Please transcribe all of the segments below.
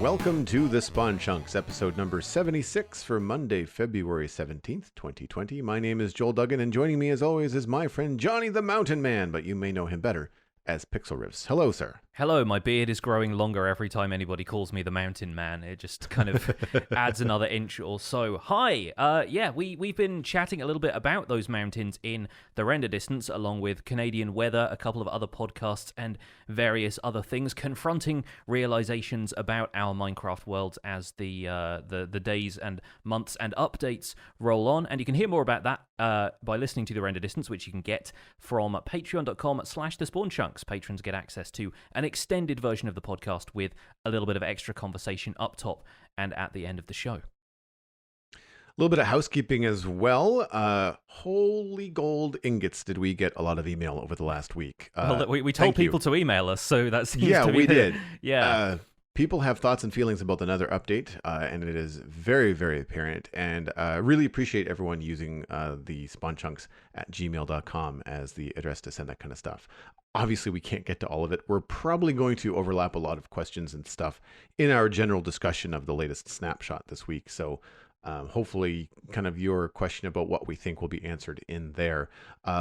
Welcome to the Spawn Chunks, episode number 76 for Monday, February 17th, 2020. My name is Joel Duggan, and joining me as always is my friend Jonny the Mountain Man, but you may know him better as Pixel Riffs. Hello, sir. Hello, my beard is growing longer every time anybody calls me the Mountain Man. It just kind of adds another inch or so. Hi! We've been chatting a little bit about those mountains in the render distance, along with Canadian weather, a couple of other podcasts, and various other things, confronting realizations about our Minecraft worlds as the days and months and updates roll on. And you can hear more about that by listening to the render distance, which you can get from patreon.com/thespawnchunks. Patrons get access to an extended version of the podcast with a little bit of extra conversation up top and at the end of the show. A little bit of housekeeping as well. Holy gold ingots, did we get a lot of email over the last week. Well, we told people to email us, so that seems to be... we did. Yeah. People have thoughts and feelings about the Nether update, and it is very, very apparent. And really appreciate everyone using the spawnchunks@gmail.com as the address to send that kind of stuff. Obviously, we can't get to all of it. We're probably going to overlap a lot of questions and stuff in our general discussion of the latest snapshot this week. So hopefully kind of your question about what we think will be answered in there.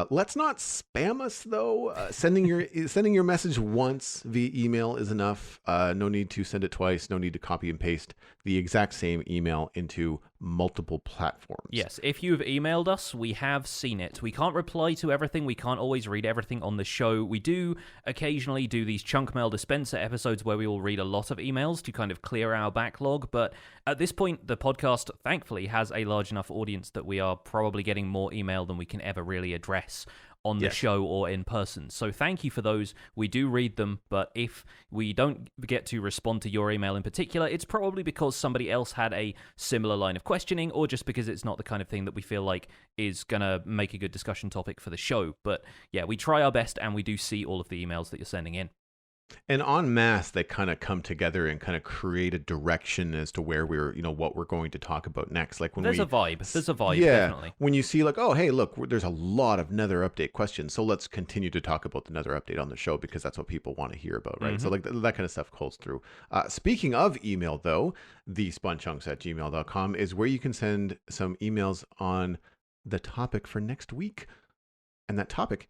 Let's not spam us, though. Sending your message once via email is enough. No need to send it twice. No need to copy and paste the exact same email into multiple platforms. Yes, if you've emailed us, we have seen it. We can't reply to everything. We can't always read everything on the show. We do occasionally do these chunk mail dispenser episodes where we will read a lot of emails to kind of clear our backlog. But at this point, the podcast, thankfully, has a large enough audience that we are probably getting more email than we can ever really address on the show or in person. So thank you for those. We do read them, but if we don't get to respond to your email in particular, it's probably because somebody else had a similar line of questioning, or just because it's not the kind of thing that we feel like is going to make a good discussion topic for the show. But yeah, we try our best, and we do see all of the emails that you're sending in. And en masse, they kind of come together and kind of create a direction as to where what we're going to talk about next. Like when There's a vibe, definitely. When you see like, oh, hey, look, there's a lot of Nether update questions, so let's continue to talk about the Nether update on the show because that's what people want to hear about, right? Mm-hmm. So like that kind of stuff calls through. Speaking of email, though, the spawnchunks@gmail.com is where you can send some emails on the topic for next week. And that topic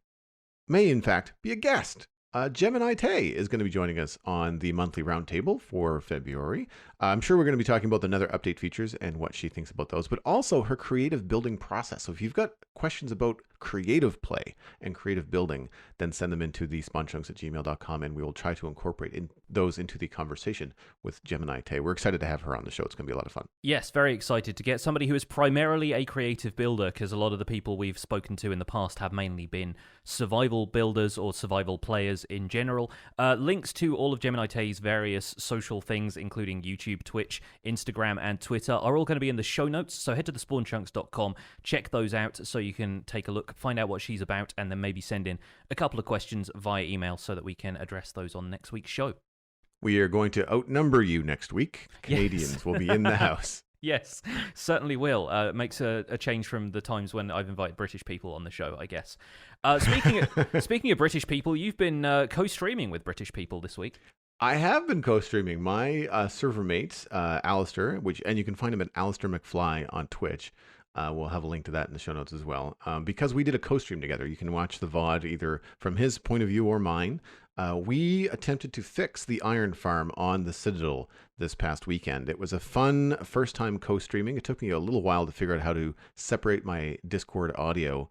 may, in fact, be a guest. Gemini Tay is going to be joining us on the monthly roundtable for February. I'm sure we're going to be talking about the Nether update features and what she thinks about those, but also her creative building process. So if you've got questions about creative play and creative building, then send them into the spawnchunks@gmail.com, and we will try to incorporate those into the conversation with Gemini Tay. We're excited to have her on the show. It's going to be a lot of fun. Yes, very excited to get somebody who is primarily a creative builder, because a lot of the people we've spoken to in the past have mainly been survival builders or survival players in general. Links to all of Gemini Tay's various social things, including YouTube, Twitch, Instagram, and Twitter, are all going to be in the show notes. So head to thespawnchunks.com, check those out so you can take a look, find out what she's about, and then maybe send in a couple of questions via email so that we can address those on next week's show. We are going to outnumber you next week. Canadians will be in the house. Yes, certainly will. It makes a change from the times when I've invited British people on the show, I guess. Speaking of British people, you've been co-streaming with British people this week. I have been co-streaming. My server mate, Alistair, and you can find him at Alistair McFly on Twitch. We'll have a link to that in the show notes as well. Because we did a co-stream together. You can watch the VOD either from his point of view or mine. We attempted to fix the iron farm on the Citadel this past weekend. It was a fun first-time co-streaming. It took me a little while to figure out how to separate my Discord audio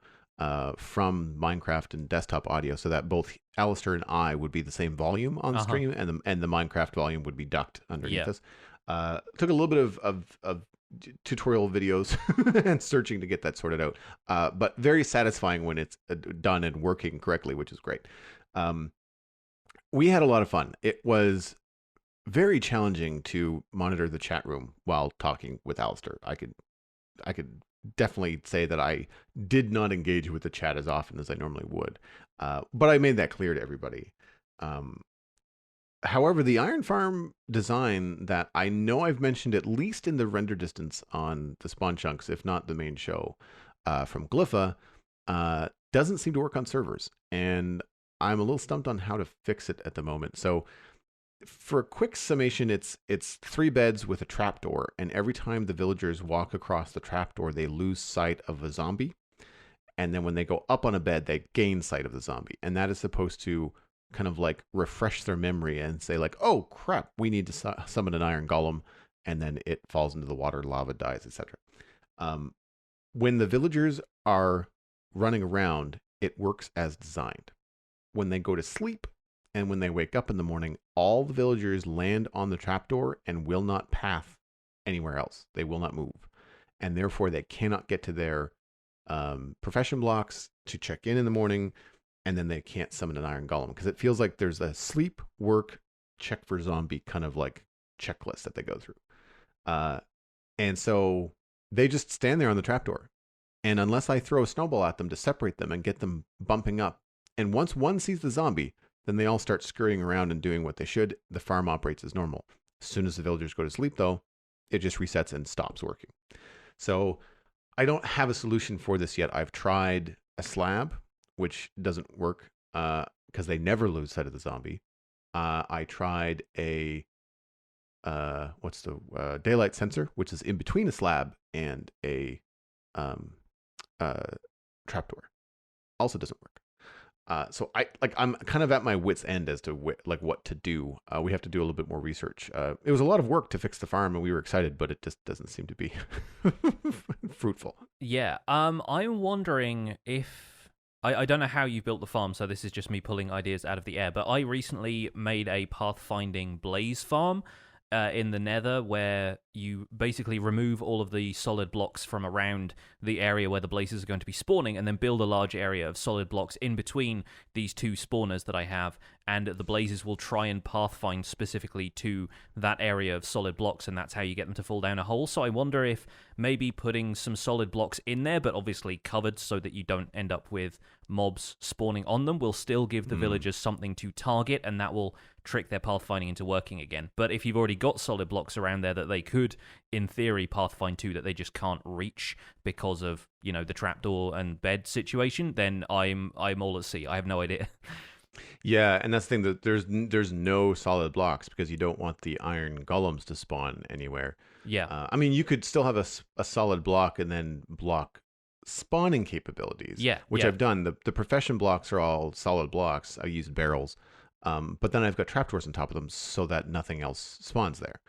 from Minecraft and desktop audio so that both Alistair and I would be the same volume on the stream, and the Minecraft volume would be ducked underneath us. Took a little bit of tutorial videos and searching to get that sorted out, but very satisfying when it's done and working correctly, which is great. We had a lot of fun. It was very challenging to monitor the chat room while talking with Alistair. I could definitely say that I did not engage with the chat as often as I normally would, but I made that clear to everybody. However, the iron farm design that I know I've mentioned at least in the render distance on the Spawn Chunks, if not the main show, from Glypha, doesn't seem to work on servers, and I'm a little stumped on how to fix it at the moment. So For a quick summation, it's 3 beds with a trapdoor, and every time the villagers walk across the trapdoor, they lose sight of a zombie. And then when they go up on a bed, they gain sight of the zombie, and that is supposed to kind of like refresh their memory and say like, "Oh crap, we need to summon an iron golem," and then it falls into the water, lava dies, etc. Um, when the villagers are running around, it works as designed. When they go to sleep and when they wake up in the morning, all the villagers land on the trapdoor and will not path anywhere else. They will not move. And therefore, they cannot get to their profession blocks to check in the morning. And then they can't summon an iron golem because it feels like there's a sleep, work, check for zombie kind of like checklist that they go through. And so they just stand there on the trapdoor. And unless I throw a snowball at them to separate them and get them bumping up, and once one sees the zombie, then they all start scurrying around and doing what they should. The farm operates as normal. As soon as the villagers go to sleep, though, it just resets and stops working. So I don't have a solution for this yet. I've tried a slab, which doesn't work because they never lose sight of the zombie. I tried a daylight sensor, which is in between a slab and a trapdoor. Also doesn't work. So I'm kind of at my wit's end as to what to do. We have to do a little bit more research. It was a lot of work to fix the farm, and we were excited, but it just doesn't seem to be fruitful. Yeah. I'm wondering if I don't know how you built the farm, so this is just me pulling ideas out of the air. But I recently made a pathfinding blaze farm in the Nether, where you basically remove all of the solid blocks from around the area where the blazes are going to be spawning, and then build a large area of solid blocks in between these two spawners that I have, and the blazes will try and pathfind specifically to that area of solid blocks, and that's how you get them to fall down a hole. So I wonder if maybe putting some solid blocks in there, but obviously covered so that you don't end up with mobs spawning on them, will still give the villagers something to target, and that will trick their pathfinding into working again. But if you've already got solid blocks around there that they could, in theory, pathfind to, that they just can't reach because of, the trapdoor and bed situation, then I'm all at sea. I have no idea. Yeah, and that's the thing, that there's no solid blocks because you don't want the iron golems to spawn anywhere. Yeah. I mean, you could still have a solid block and then block spawning capabilities. Yeah, which yeah. I've done. The profession blocks are all solid blocks. I use barrels, but then I've got trapdoors on top of them so that nothing else spawns there.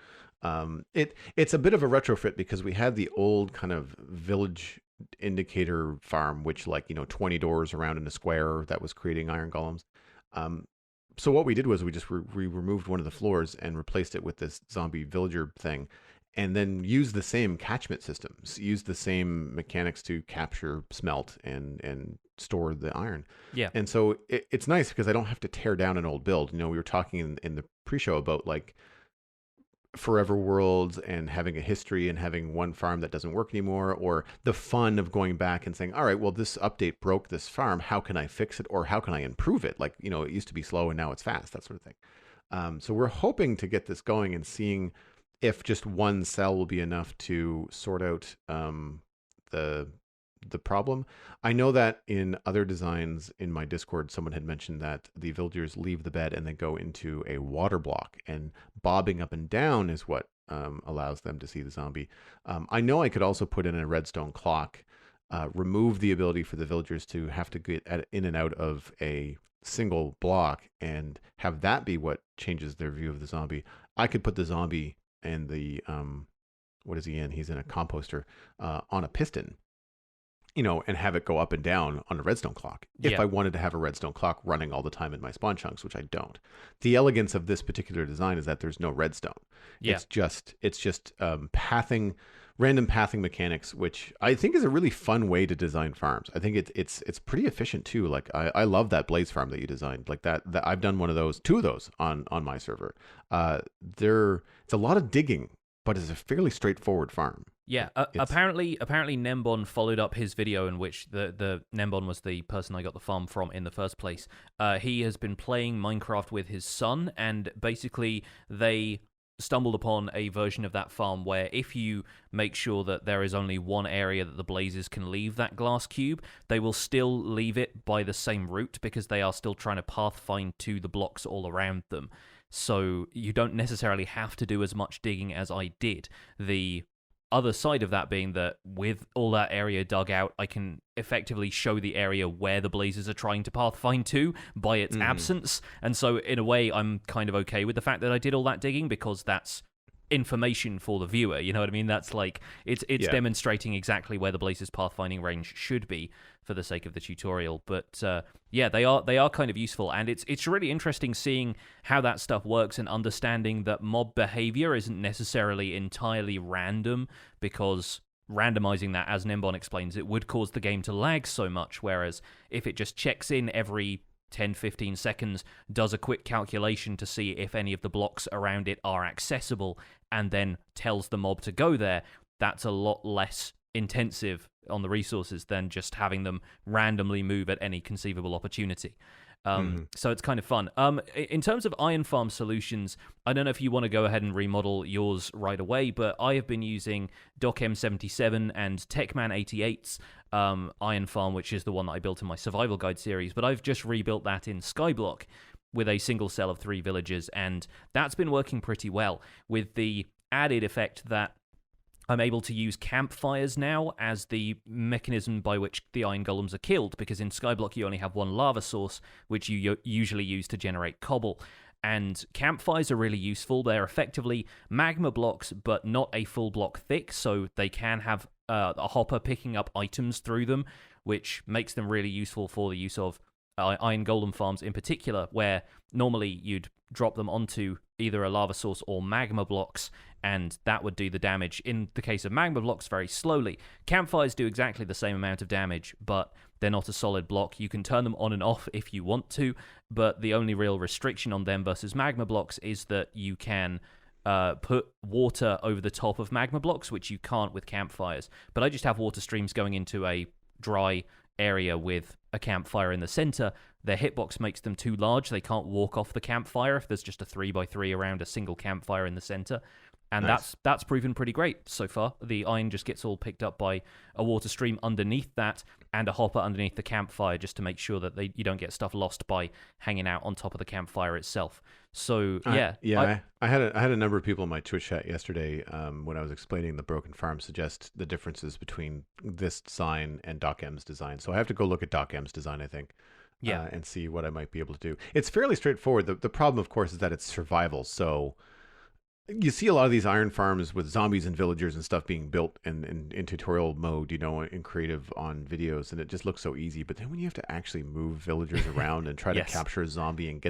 It's a bit of a retrofit because we had the old kind of village indicator farm, which 20 doors around in a square that was creating iron golems. So what we did was we removed one of the floors and replaced it with this zombie villager thing, and then used the same catchment systems, used the same mechanics to capture, smelt, and store the iron. Yeah. And so it's nice because I don't have to tear down an old build. We were talking in the pre-show about forever worlds and having a history and having one farm that doesn't work anymore, or the fun of going back and saying, all right, well, this update broke this farm. How can I fix it? Or how can I improve it? It used to be slow and now it's fast, that sort of thing. So we're hoping to get this going and seeing if just one cell will be enough to sort out the problem. I know that in other designs in my Discord, someone had mentioned that the villagers leave the bed and then go into a water block, and bobbing up and down is what allows them to see the zombie. I know I could also put in a redstone clock, remove the ability for the villagers to have to get in and out of a single block, and have that be what changes their view of the zombie. I could put the zombie and the what is he in? He's in a composter on a piston, and have it go up and down on a redstone clock. If I wanted to have a redstone clock running all the time in my spawn chunks, which I don't. The elegance of this particular design is that there's no redstone. Yeah. It's just pathing, random pathing mechanics, which I think is a really fun way to design farms. I think it's pretty efficient too. I love that blaze farm that you designed. That I've done two of those on my server. It's a lot of digging, but it's a fairly straightforward farm. Yeah, apparently Nembon followed up his video in which the Nembon was the person I got the farm from in the first place. He has been playing Minecraft with his son, and basically they stumbled upon a version of that farm where if you make sure that there is only one area that the blazes can leave that glass cube, they will still leave it by the same route because they are still trying to pathfind to the blocks all around them. so you don't necessarily have to do as much digging as I did. The other side of that being that with all that area dug out, I can effectively show the area where the blazes are trying to pathfind to by its absence. And so in a way, I'm kind of okay with the fact that I did all that digging, because that's information for the viewer. You know what I mean? That's like, it's demonstrating exactly where the blazes pathfinding range should be for the sake of the tutorial. But yeah, they are kind of useful, and it's really interesting seeing how that stuff works and understanding that mob behavior isn't necessarily entirely random, because randomizing that, as Nembon explains, it would cause the game to lag so much, whereas if it just checks in every 10-15 seconds, does a quick calculation to see if any of the blocks around it are accessible, and then tells the mob to go there, that's a lot less intensive on the resources than just having them randomly move at any conceivable opportunity. So it's kind of fun. In terms of iron farm solutions, I don't know if you want to go ahead and remodel yours right away, but I have been using DocM77 and Techman88's iron farm, which is the one that I built in my survival guide series, but I've just rebuilt that in Skyblock with a single cell of 3 villagers, and that's been working pretty well, with the added effect that I'm able to use campfires now as the mechanism by which the iron golems are killed, because in Skyblock you only have one lava source, which you usually use to generate cobble. And campfires are really useful. They're effectively magma blocks, but not a full block thick, so they can have a hopper picking up items through them, which makes them really useful for the use of iron golem farms in particular, where normally you'd drop them onto either a lava source or magma blocks, and that would do the damage. In the case of magma blocks, very slowly. Campfires do exactly the same amount of damage, but they're not a solid block. You can turn them on and off if you want to, but the only real restriction on them versus magma blocks is that you can put water over the top of magma blocks, which you can't with campfires. But I just have water streams going into a dry area with a campfire in the center. Their hitbox makes them too large. They can't walk off the campfire if there's just a 3x3 around a single campfire in the center. And Nice. that's proven pretty great so far. The iron just gets all picked up by a water stream underneath that and a hopper underneath the campfire, just to make sure that you don't get stuff lost by hanging out on top of the campfire itself. So yeah, I had a number of people in my Twitch chat yesterday when I was explaining the broken farm suggest the differences between this design and DocM's design. So I have to go look at DocM's design, I think. And see what I might be able to do. It's fairly straightforward. The problem, of course, is that it's survival. So you see a lot of these iron farms with zombies and villagers and stuff being built in tutorial mode, you know, in creative on videos, and it just looks so easy. But then when you have to actually move villagers around and try to capture a zombie and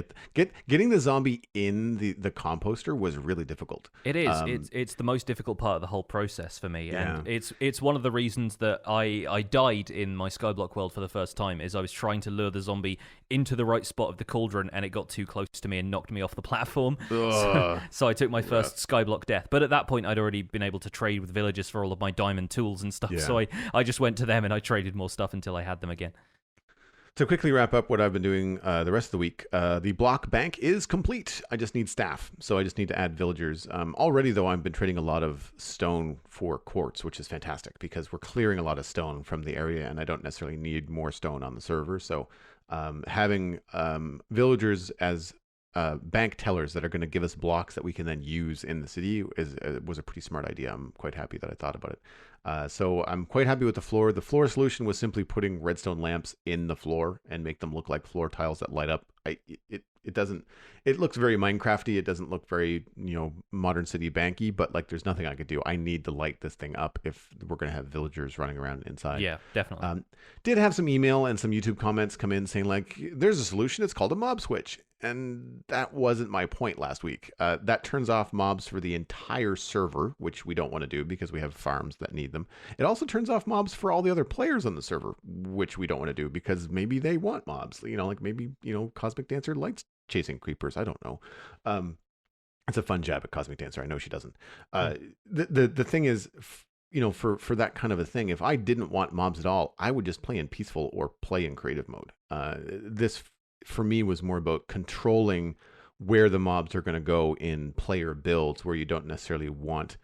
getting the zombie in the composter was really difficult. It is. It's the most difficult part of the whole process for me, and it's one of the reasons that I died in my Skyblock world for the first time. Is I was trying to lure the zombie into the right spot of the cauldron, and it got too close to me and knocked me off the platform. So I took my first Skyblock death. But at that point, I'd already been able to trade with villagers for all of my diamond tools and stuff. So I just went to them and I traded more stuff until I had them again. To quickly wrap up what I've been doing the rest of the week, the block bank is complete. I just need staff, so I just need to add villagers. Already, though, I've been trading a lot of stone for quartz, which is fantastic because we're clearing a lot of stone from the area, and I don't necessarily need more stone on the server. So having villagers as bank tellers that are going to give us blocks that we can then use in the city was a pretty smart idea. I'm quite happy that I thought about it. So I'm quite happy with the floor. The floor solution was simply putting redstone lamps in the floor and make them look like floor tiles that light up. It looks very Minecrafty. It doesn't look very, modern city banky, but like there's nothing I could do. I need to light this thing up if we're going to have villagers running around inside. Yeah, definitely. Did have some email and some YouTube comments come in saying like, there's a solution. It's called a mob switch. And that wasn't my point last week. That turns off mobs for the entire server, which we don't want to do because we have farms that need them. It also turns off mobs for all the other players on the server, which we don't want to do because maybe they want mobs. Like maybe, Cosmic Dancer likes chasing creepers. I don't know. It's a fun jab at Cosmic Dancer. I know she doesn't. The thing is, for that kind of a thing, if I didn't want mobs at all, I would just play in peaceful or play in creative mode. This for me was more about controlling where the mobs are going to go in player builds where you don't necessarily want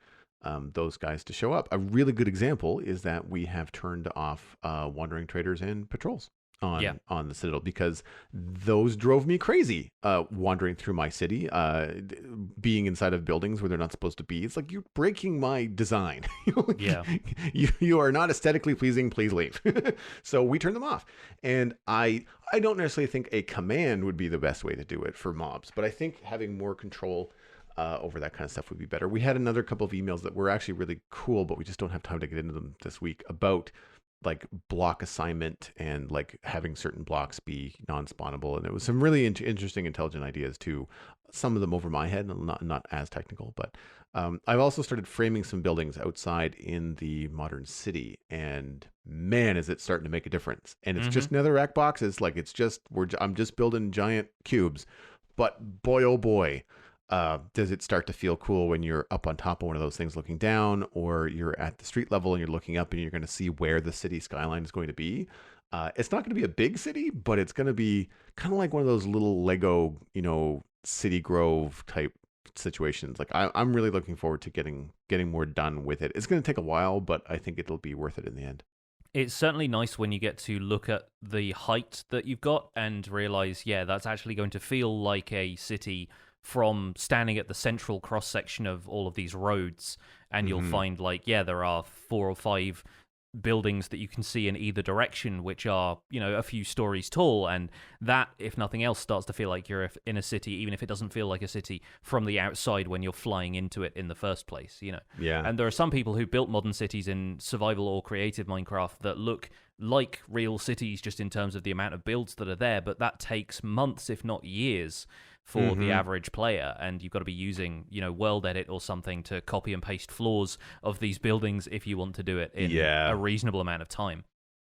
those guys to show up. A really good example is that we have turned off wandering traders and patrols. Yeah. on the Citadel, because those drove me crazy. Wandering through my city, being inside of buildings where they're not supposed to be. It's like, you're breaking my design. Yeah. You are not aesthetically pleasing. Please leave. So we turned them off. And I don't necessarily think a command would be the best way to do it for mobs, but I think having more control over that kind of stuff would be better. We had another couple of emails that were actually really cool, but we just don't have time to get into them this week, about like block assignment and like having certain blocks be non-spawnable. And it was some really interesting, intelligent ideas too. Some of them over my head, not as technical, but I've also started framing some buildings outside in the modern city, and man, is it starting to make a difference. And it's just netherrack boxes. Like, I'm just building giant cubes, but boy, oh boy, does it start to feel cool when you're up on top of one of those things looking down, or you're at the street level and you're looking up and you're going to see where the city skyline is going to be. It's not going to be a big city, but it's going to be kind of like one of those little Lego, City Grove type situations. Like, I'm really looking forward to getting more done with it. It's going to take a while, but I think it'll be worth it in the end. It's certainly nice when you get to look at the height that you've got and realize, yeah, that's actually going to feel like a city from standing at the central cross-section of all of these roads, and you'll find, like, yeah, there are 4 or 5 buildings that you can see in either direction, which are, a few stories tall, and that, if nothing else, starts to feel like you're in a city, even if it doesn't feel like a city from the outside when you're flying into it in the first place, Yeah. And there are some people who built modern cities in survival or creative Minecraft that look like real cities just in terms of the amount of builds that are there, but that takes months, if not years, for the average player, and you've got to be using, World Edit or something to copy and paste floors of these buildings if you want to do it in a reasonable amount of time.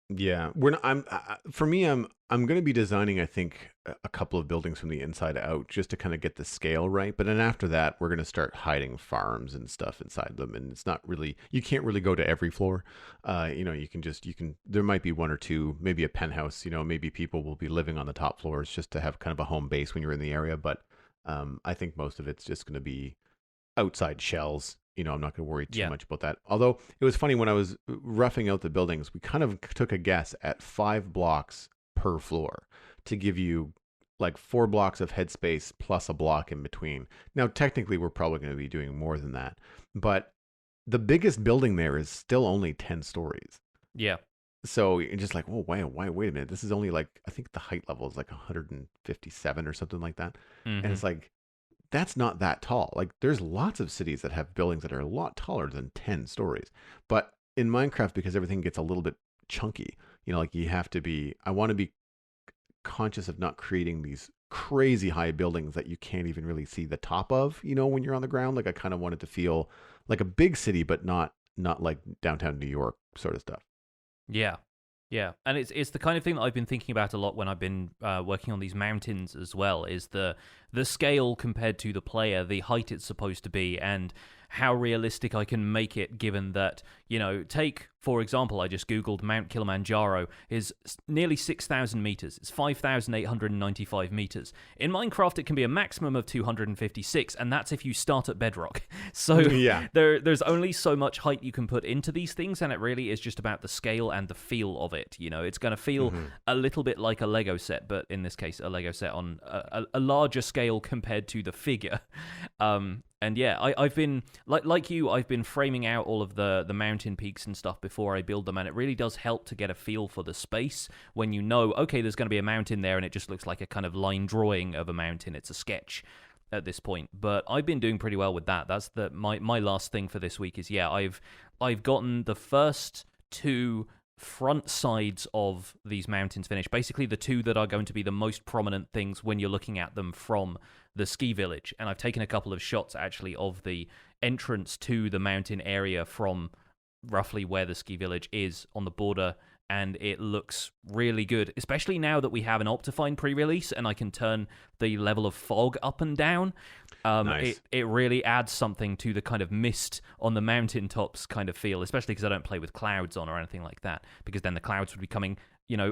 Yeah, for me, I'm going to be designing, I think, a couple of buildings from the inside out, just to kind of get the scale right. But then after that, we're going to start hiding farms and stuff inside them, and it's not really, you can't really go to every floor. There might be 1 or 2, maybe a penthouse. Maybe people will be living on the top floors just to have kind of a home base when you're in the area. But I think most of it's just going to be outside shells. I'm not going to worry too much about that. Although it was funny, when I was roughing out the buildings, we kind of took a guess at 5 blocks per floor to give you like 4 blocks of headspace plus a block in between. Now, technically, we're probably going to be doing more than that, but the biggest building there is still only 10 stories. Yeah. So you're just like, oh, wait a minute. This is only like, I think the height level is like 157 or something like that. And it's like, that's not that tall. Like, there's lots of cities that have buildings that are a lot taller than 10 stories. But in Minecraft, because everything gets a little bit chunky, like, I want to be conscious of not creating these crazy high buildings that you can't even really see the top of, when you're on the ground. Like, I kind of want it to feel like a big city, but not like downtown New York sort of stuff. Yeah. Yeah, and it's the kind of thing that I've been thinking about a lot when I've been working on these mountains as well, is the scale compared to the player, the height it's supposed to be, and how realistic I can make it, given that, take, for example, I just Googled Mount Kilimanjaro is nearly 6,000 meters. It's 5,895 meters. In Minecraft, it can be a maximum of 256, and that's if you start at bedrock. So there's only so much height you can put into these things, and it really is just about the scale and the feel of it. It's going to feel a little bit like a Lego set, but in this case, a Lego set on a larger scale compared to the figure. And yeah, I've been, like you, I've been framing out all of the mountain peaks and stuff before I build them, and it really does help to get a feel for the space when okay, there's going to be a mountain there, and it just looks like a kind of line drawing of a mountain. It's a sketch at this point, but I've been doing pretty well with that. That's my last thing for this week is, I've gotten the first 2 front sides of these mountains finished, basically the 2 that are going to be the most prominent things when you're looking at them from the ski village, and I've taken a couple of shots actually of the entrance to the mountain area from roughly where the ski village is on the border, and it looks really good, especially now that we have an Optifine pre-release and I can turn the level of fog up and down. Nice. It really adds something to the kind of mist on the mountaintops kind of feel, especially because I don't play with clouds on or anything like that, because then the clouds would be coming,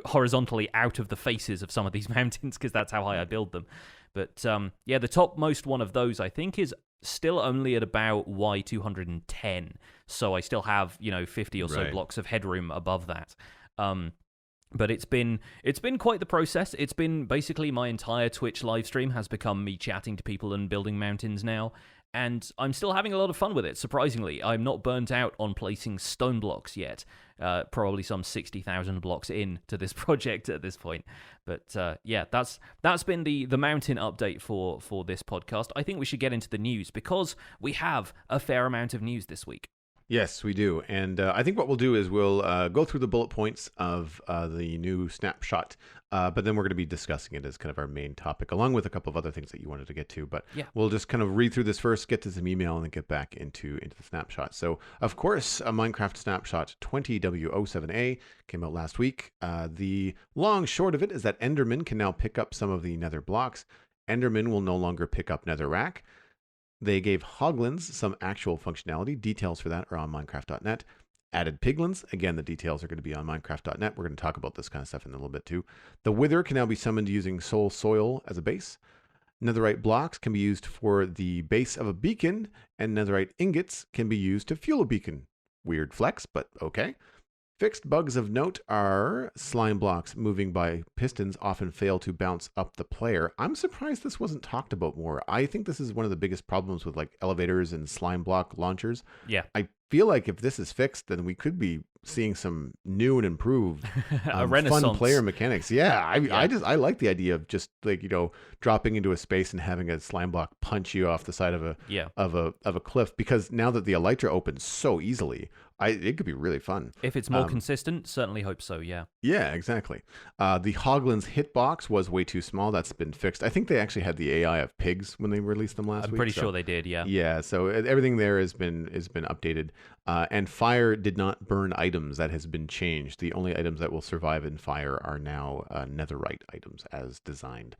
horizontally out of the faces of some of these mountains, because that's how high I build them. But the topmost one of those, I think, is still only at about Y210, so I still have 50 or so blocks of headroom above that. But it's been quite the process. It's been basically my entire Twitch live stream has become me chatting to people and building mountains now. And I'm still having a lot of fun with it, surprisingly. I'm not burnt out on placing stone blocks yet. Probably some 60,000 blocks in to this project at this point. But yeah, that's been the mountain update for this podcast. I think we should get into the news because we have a fair amount of news this week. Yes, we do. And I think what we'll do is we'll go through the bullet points of the new Snapshot, but then we're going to be discussing it as kind of our main topic, along with a couple of other things that you wanted to get to. But yeah, we'll just kind of read through this first, get to some email, and then get back into the Snapshot. So, of course, a Minecraft Snapshot 20W07A came out last week. The long short of it is that Enderman can now pick up some of the nether blocks. Enderman will no longer pick up netherrack. They gave Hoglins some actual functionality. Details for that are on Minecraft.net. Added Piglins. Again, the details are going to be on Minecraft.net. We're going to talk about this kind of stuff in a little bit too. The Wither can now be summoned using soul soil as a base. Netherite blocks can be used for the base of a beacon, and netherite ingots can be used to fuel a beacon. Weird flex, but okay. Fixed bugs of note are slime blocks moving by pistons often fail to bounce up the player. I'm surprised this wasn't talked about more. I think this is one of the biggest problems with like elevators and slime block launchers. Yeah. I feel like if this is fixed, then we could be seeing some new and improved a renaissance. fun player mechanics. Yeah, I like the idea of just like, dropping into a space and having a slime block punch you off the side of a cliff, because now that the elytra opens so easily, it could be really fun. If it's more consistent, certainly hope so, yeah. Yeah, exactly. The Hoglins hitbox was way too small. That's been fixed. I think they actually had the AI of pigs when they released them last week. I'm pretty sure they did, yeah. Yeah, so everything there has been updated. And fire did not burn items. That has been changed. The only items that will survive in fire are now netherite items as designed.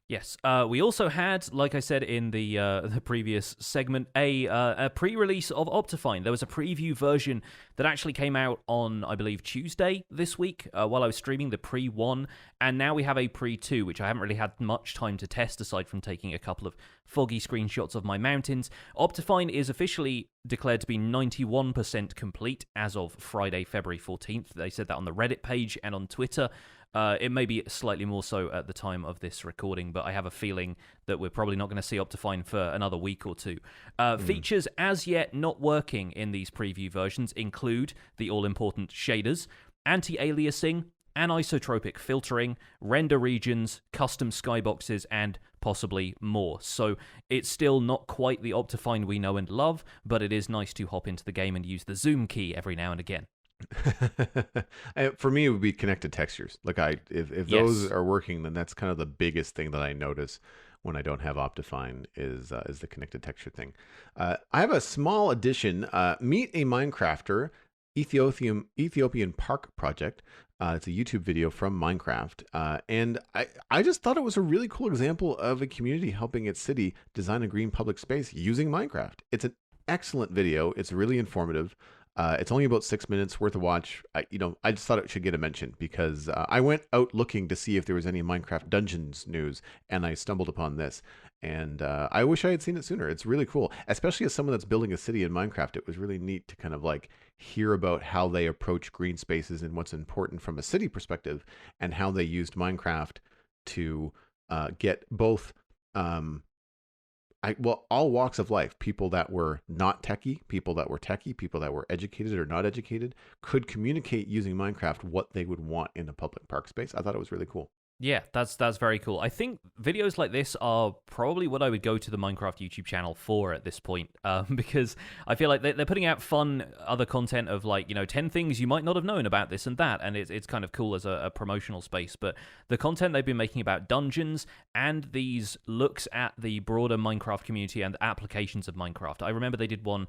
Yes. We also had, like I said in the previous segment, a pre-release of Optifine. There was a preview version that actually came out on, I believe, Tuesday this week while I was streaming the pre-1, and now we have a pre-2, which I haven't really had much time to test aside from taking a couple of foggy screenshots of my mountains. Optifine is officially declared to be 91% complete as of Friday, February 14th. They said that on the Reddit page and on Twitter. It may be slightly more so at the time of this recording, but I have a feeling that we're probably not going to see Optifine for another week or two. Features as yet not working in these preview versions include the all-important shaders, anti-aliasing, anisotropic filtering, render regions, custom skyboxes, and possibly more. So it's still not quite the Optifine we know and love, but it is nice to hop into the game and use the zoom key every now and again. For me, it would be connected textures. Like if those are working, then that's kind of the biggest thing that I notice when I don't have Optifine is the connected texture thing. I have a small addition. Meet a Minecrafter, Ethiopian Park Project. It's a YouTube video from Minecraft, and I just thought it was a really cool example of a community helping its city design a green public space using Minecraft. It's an excellent video. It's really informative. It's only about 6 minutes worth of watch. I just thought it should get a mention because I went out looking to see if there was any Minecraft Dungeons news, and I stumbled upon this. And I wish I had seen it sooner. It's really cool, especially as someone that's building a city in Minecraft. It was really neat to kind of like hear about how they approach green spaces and what's important from a city perspective, and how they used Minecraft to get both all walks of life, people that were not techie, people that were techie, people that were educated or not educated, could communicate using Minecraft what they would want in a public park space. I thought it was really cool. Yeah, that's very cool. I think videos like this are probably what I would go to the Minecraft YouTube channel for at this point, because I feel like they're putting out fun other content of like, 10 things you might not have known about this and that, and it's kind of cool as a promotional space. But the content they've been making about dungeons and these looks at the broader Minecraft community and applications of Minecraft. I remember they did one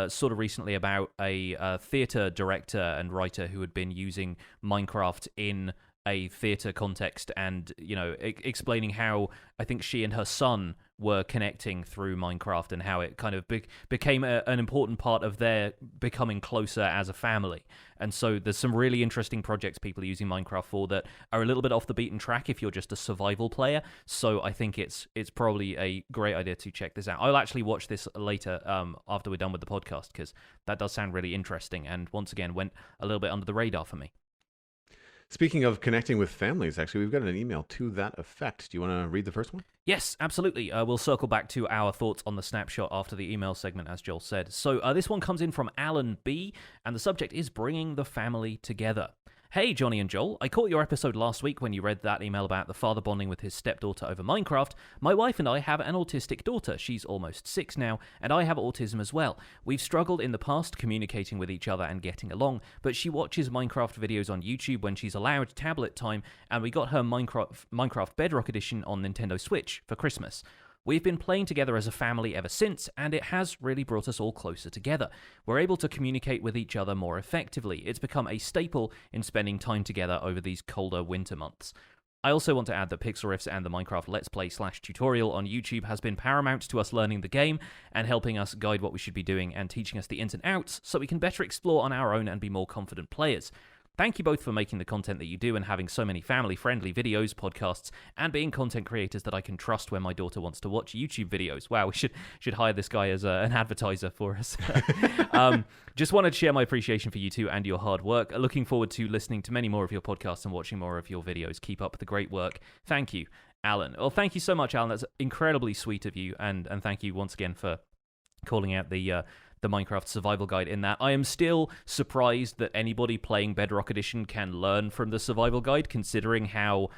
sort of recently about a theater director and writer who had been using Minecraft in a theater context and, explaining how I think she and her son were connecting through Minecraft and how it kind of became an important part of their becoming closer as a family. And so there's some really interesting projects people are using Minecraft for that are a little bit off the beaten track if you're just a survival player. So I think it's probably a great idea to check this out. I'll actually watch this later after we're done with the podcast, because that does sound really interesting and once again went a little bit under the radar for me. Speaking of connecting with families, actually, we've got an email to that effect. Do you want to read the first one? Yes, absolutely. We'll circle back to our thoughts on the snapshot after the email segment, as Joel said. So this one comes in from Alan B, and the subject is bringing the family together. Hey, Jonny and Joel. I caught your episode last week when you read that email about the father bonding with his stepdaughter over Minecraft. My wife and I have an autistic daughter. She's almost 6 now, and I have autism as well. We've struggled in the past communicating with each other and getting along, but she watches Minecraft videos on YouTube when she's allowed tablet time, and we got her Minecraft Bedrock Edition on Nintendo Switch for Christmas. We've been playing together as a family ever since, and it has really brought us all closer together. We're able to communicate with each other more effectively. It's become a staple in spending time together over these colder winter months. I also want to add that Pixel Riffs and the Minecraft Let's Play/tutorial on YouTube has been paramount to us learning the game and helping us guide what we should be doing and teaching us the ins and outs so we can better explore on our own and be more confident players. Thank you both for making the content that you do and having so many family-friendly videos, podcasts, and being content creators that I can trust when my daughter wants to watch YouTube videos. Wow, we should hire this guy as an advertiser for us. Just wanted to share my appreciation for you two and your hard work. Looking forward to listening to many more of your podcasts and watching more of your videos. Keep up the great work. Thank you, Alan. Well, thank you so much, Alan. That's incredibly sweet of you, and thank you once again for calling out the Minecraft survival guide in that. I am still surprised that anybody playing Bedrock Edition can learn from the survival guide, considering how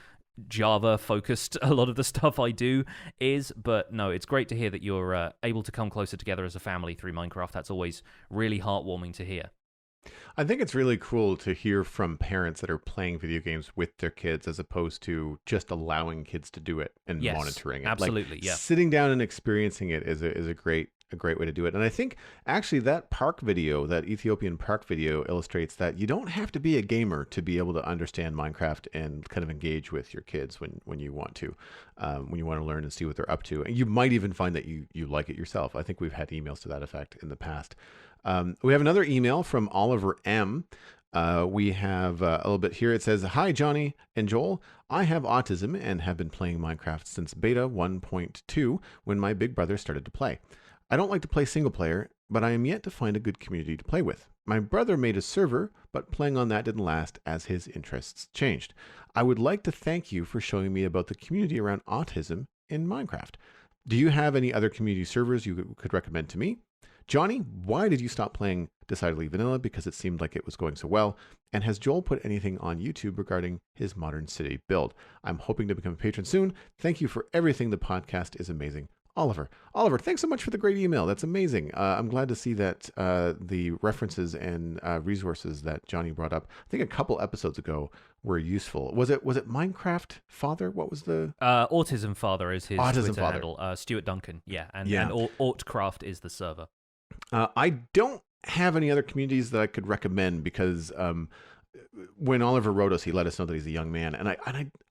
Java focused a lot of the stuff I do is. But no, it's great to hear that you're able to come closer together as a family through Minecraft. That's always really heartwarming to hear. I think it's really cool to hear from parents that are playing video games with their kids as opposed to just allowing kids to do it and monitoring it. Absolutely, yeah. Sitting down and experiencing it is a great way to do it. And I think actually that park video, that Ethiopian park video, illustrates that you don't have to be a gamer to be able to understand Minecraft and kind of engage with your kids when you want to learn and see what they're up to. And you might even find that you like it yourself. I think we've had emails to that effect in the past. We have another email from Oliver M. We have a little bit here. It says, "Hi, Jonny and Joel. I have autism and have been playing Minecraft since beta 1.2 when my big brother started to play. I don't like to play single player, but I am yet to find a good community to play with. My brother made a server, but playing on that didn't last as his interests changed. I would like to thank you for showing me about the community around autism in Minecraft. Do you have any other community servers you could recommend to me? Jonny, why did you stop playing Decidedly Vanilla? Because it seemed like it was going so well. And has Joel put anything on YouTube regarding his Modern City build? I'm hoping to become a patron soon. Thank you for everything. The podcast is amazing. Oliver, thanks so much for the great email. That's amazing. I'm glad to see that the references and resources that Jonny brought up, I think a couple episodes ago, were useful. Was it Minecraft Father? What was the Autism Father is his Autism Twitter Father handle. Stuart Duncan, and Yeah. Autcraft is the server. I don't have any other communities that I could recommend because when Oliver wrote us, he let us know that he's a young man, and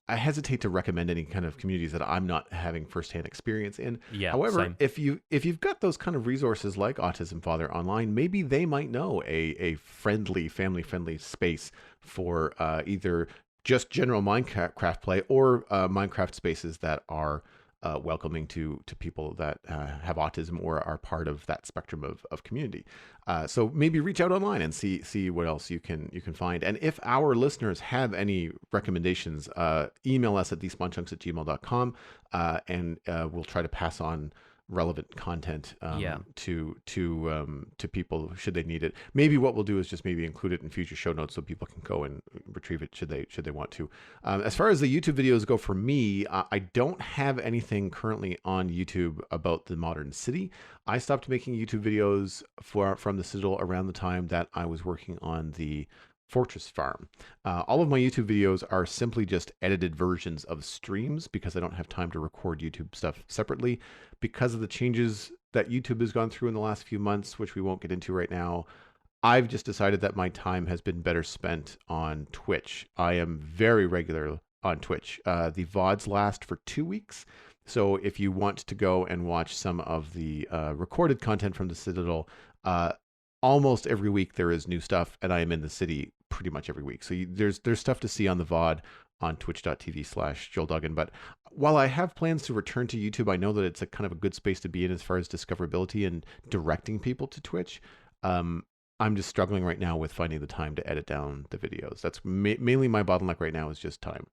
I hesitate to recommend any kind of communities that I'm not having firsthand experience in. Yeah. However, same. if you've got those kind of resources like Autism Father online, maybe they might know a friendly, family friendly space for either just general Minecraft play or Minecraft spaces that are welcoming to people that have autism or are part of that spectrum of community. So maybe reach out online and see what else you can find. And if our listeners have any recommendations, email us at thespawnchunks@gmail.com, and we'll try to pass on relevant content to people should they need it. Maybe what we'll do is just maybe include it in future show notes so people can go and retrieve it should they want to. As far as the YouTube videos go, for me, I don't have anything currently on YouTube about the modern city. I stopped making YouTube videos from the Citadel around the time that I was working on the Fortress Farm. All of my YouTube videos are simply just edited versions of streams because I don't have time to record YouTube stuff separately. Because of the changes that YouTube has gone through in the last few months, which we won't get into right now, I've just decided that my time has been better spent on Twitch. I am very regular on Twitch. The VODs last for 2 weeks. So if you want to go and watch some of the recorded content from the Citadel, almost every week there is new stuff, and I am in the city pretty much every week. So there's stuff to see on the VOD on twitch.tv/JoelDuggan. But while I have plans to return to YouTube, I know that it's a kind of a good space to be in as far as discoverability and directing people to Twitch. I'm just struggling right now with finding the time to edit down the videos. That's mainly my bottleneck right now is just time.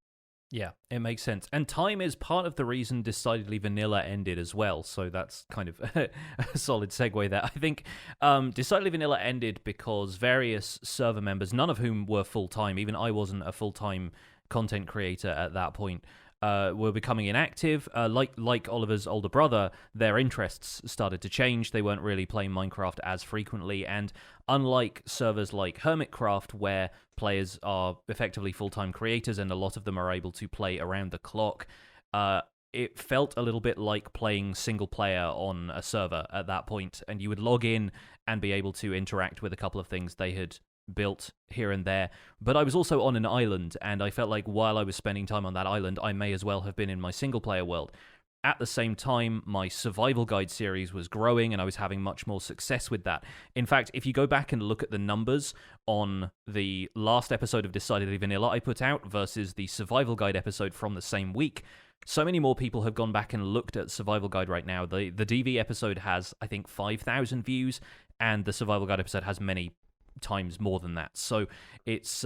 Yeah, it makes sense. And time is part of the reason Decidedly Vanilla ended as well. So that's kind of a solid segue there. I think Decidedly Vanilla ended because various server members, none of whom were full-time, even I wasn't a full-time content creator at that point, were becoming inactive. Like Oliver's older brother, their interests started to change. They weren't really playing Minecraft as frequently, and unlike servers like Hermitcraft, where players are effectively full-time creators and a lot of them are able to play around the clock, it felt a little bit like playing single player on a server at that point, and you would log in and be able to interact with a couple of things they had built here and there. But I was also on an island, and I felt like while I was spending time on that island, I may as well have been in my single player world. At the same time, my survival guide series was growing, and I was having much more success with that. In fact, if you go back and look at the numbers on the last episode of Decidedly Vanilla I put out versus the survival guide episode from the same week, so many more people have gone back and looked at survival guide right now. The DV episode has, I think, 5,000 views, and the survival guide episode has many times more than that. So it's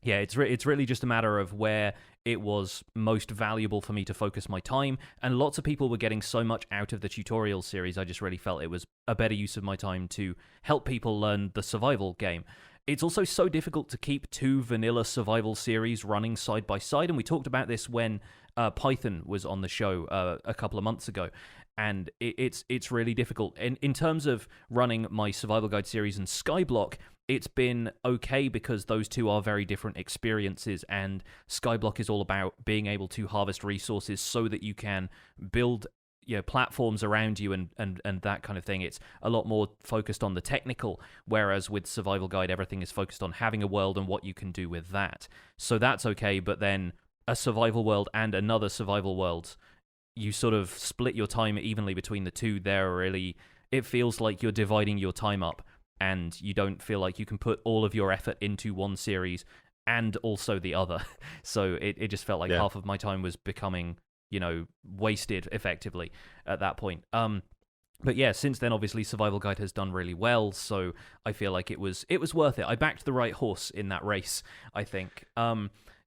it's really just a matter of where it was most valuable for me to focus my time, and lots of people were getting so much out of the tutorial series. I just really felt it was a better use of my time to help people learn the survival game. It's also so difficult to keep two vanilla survival series running side by side, and we talked about this when Python was on the show a couple of months ago. And it's really difficult. In terms of running my survival guide series and Skyblock, it's been okay because those two are very different experiences, and Skyblock is all about being able to harvest resources so that you can build platforms around you and that kind of thing. It's a lot more focused on the technical, whereas with survival guide everything is focused on having a world and what you can do with that. So that's okay, but then a survival world and another survival world, you sort of split your time evenly between the two. It feels like you're dividing your time up, and you don't feel like you can put all of your effort into one series and also the other. So it just felt like half of my time was becoming, wasted effectively at that point. But yeah, since then, obviously, Survival Guide has done really well, so I feel like it was worth it. I backed the right horse in that race, I think.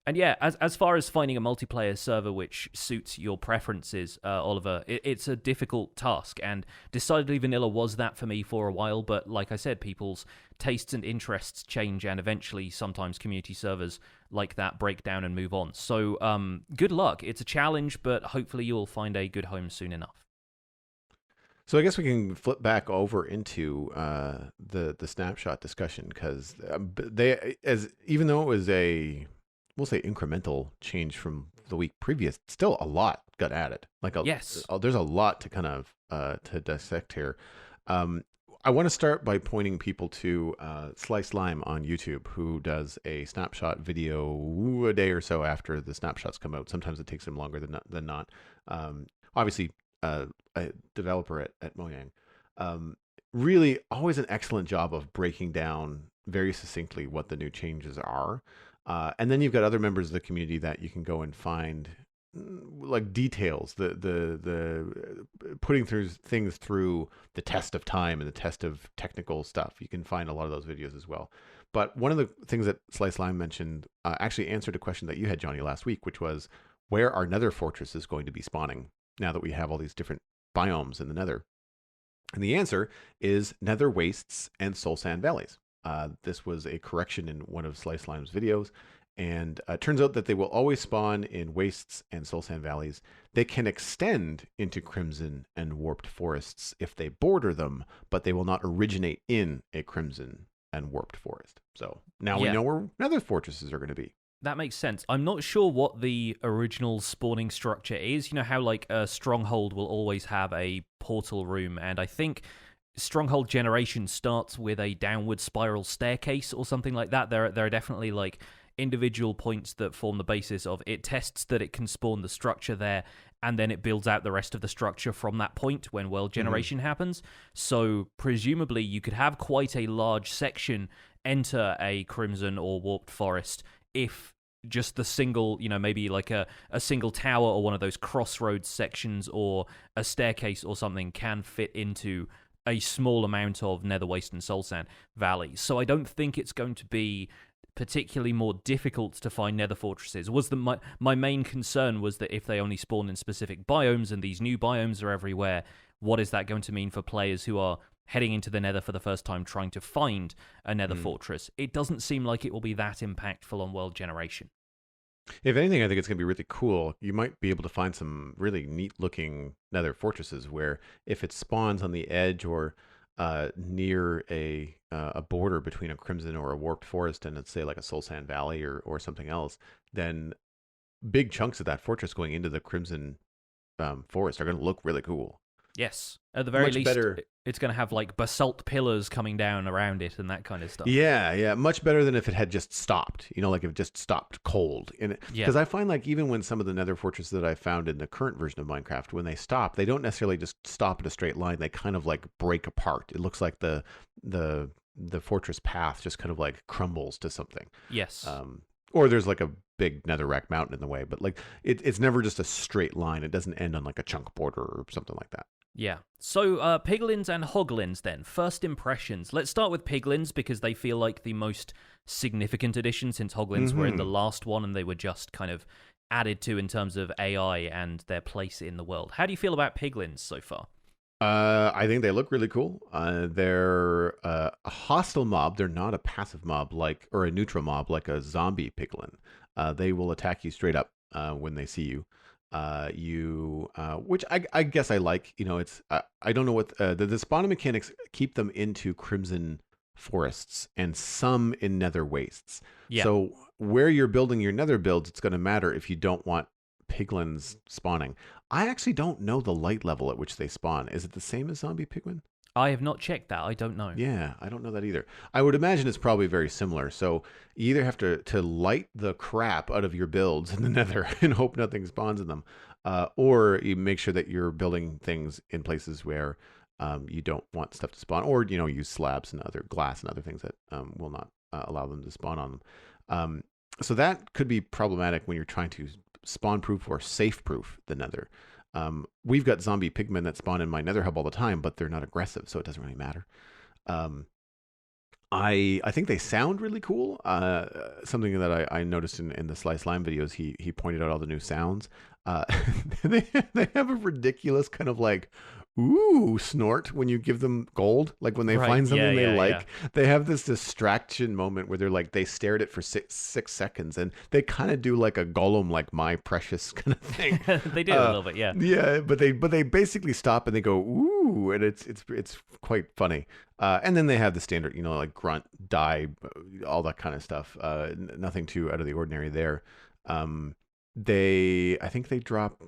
And yeah, as far as finding a multiplayer server which suits your preferences, Oliver, it's a difficult task, and Decidedly Vanilla was that for me for a while, but like I said, people's tastes and interests change, and eventually sometimes community servers like that break down and move on. So good luck. It's a challenge, but hopefully you'll find a good home soon enough. So I guess we can flip back over into the snapshot discussion, because even though it was we'll say incremental change from the week previous, still a lot got added. There's a lot to kind of to dissect here. I want to start by pointing people to Slice Lime on YouTube, who does a snapshot video a day or so after the snapshots come out. Sometimes it takes him longer than not. Obviously, a developer at Mojang. Really, always an excellent job of breaking down very succinctly what the new changes are. And then you've got other members of the community that you can go and find like details, the putting through things through the test of time and the test of technical stuff. You can find a lot of those videos as well. But one of the things that Slice Lime mentioned actually answered a question that you had, Jonny, last week, which was, where are Nether fortresses going to be spawning now that we have all these different biomes in the Nether? And the answer is Nether wastes and soul sand valleys. This was a correction in one of Slice Lime's videos, and it turns out that they will always spawn in wastes and soul sand valleys. They can extend into crimson and warped forests if they border them, but they will not originate in a crimson and warped forest. So now we know where Nether fortresses are going to be. That makes sense. I'm not sure what the original spawning structure is. You know how like a stronghold will always have a portal room, and I think Stronghold Generation starts with a downward spiral staircase or something like that. There are definitely like individual points that form the basis of it. Tests that it can spawn the structure there, and then it builds out the rest of the structure from that point when world generation happens. So presumably you could have quite a large section enter a crimson or warped forest if just the single, maybe like a single tower or one of those crossroads sections or a staircase or something can fit into a small amount of nether waste and soul sand valleys. So I don't think it's going to be particularly more difficult to find nether fortresses. My main concern was that if they only spawn in specific biomes and these new biomes are everywhere, what is that going to mean for players who are heading into the nether for the first time trying to find a nether fortress? It doesn't seem like it will be that impactful on world generation. If anything, I think it's going to be really cool. You might be able to find some really neat looking nether fortresses where if it spawns on the edge or near a border between a crimson or a warped forest and it's say like a soul sand valley or something else, then big chunks of that fortress going into the crimson forest are going to look really cool. Yes. At the very Much least, better. It's going to have like basalt pillars coming down around it and that kind of stuff. Yeah, much better than if it had just stopped. Like if it just stopped cold. Because I find like even when some of the nether fortresses that I found in the current version of Minecraft, when they stop, they don't necessarily just stop in a straight line. They kind of like break apart. It looks like the fortress path just kind of like crumbles to something. Yes. Or there's like a big netherrack mountain in the way, but like it's never just a straight line. It doesn't end on like a chunk border or something like that. Yeah. So, Piglins and Hoglins then. First impressions. Let's start with Piglins because they feel like the most significant addition since Hoglins were in the last one and they were just kind of added to in terms of AI and their place in the world. How do you feel about Piglins so far? I think they look really cool. They're a hostile mob. They're not a passive mob or a neutral mob like a zombie piglin. They will attack you straight up when they see you. Which I guess I like. It's I don't know what the spawning mechanics keep them into crimson forests and some in nether wastes. Yeah. So where you're building your nether builds, it's going to matter if you don't want piglins spawning. I actually don't know the light level at which they spawn. Is it the same as zombie piglin? I have not checked that. I don't know. Yeah, I don't know that either. I would imagine it's probably very similar. So you either have to light the crap out of your builds in the nether and hope nothing spawns in them, or you make sure that you're building things in places where you don't want stuff to spawn, or use slabs and other glass and other things that will not allow them to spawn on them. So that could be problematic when you're trying to spawn-proof or safe-proof the nether. We've got zombie pigmen that spawn in my nether hub all the time, but they're not aggressive, so it doesn't really matter. I think they sound really cool. Something that I noticed in the Slice Lime videos, he pointed out all the new sounds. They have a ridiculous kind of like ooh snort when you give them gold. Like when they find something they like, they have this distraction moment where they're like they stare at it for six seconds, and they kind of do like a Gollum, like my precious kind of thing. They do a little bit, yeah. Yeah, but they basically stop and they go ooh, and it's quite funny. And then they have the standard, like grunt, die, all that kind of stuff. Nothing too out of the ordinary there. I think they drop,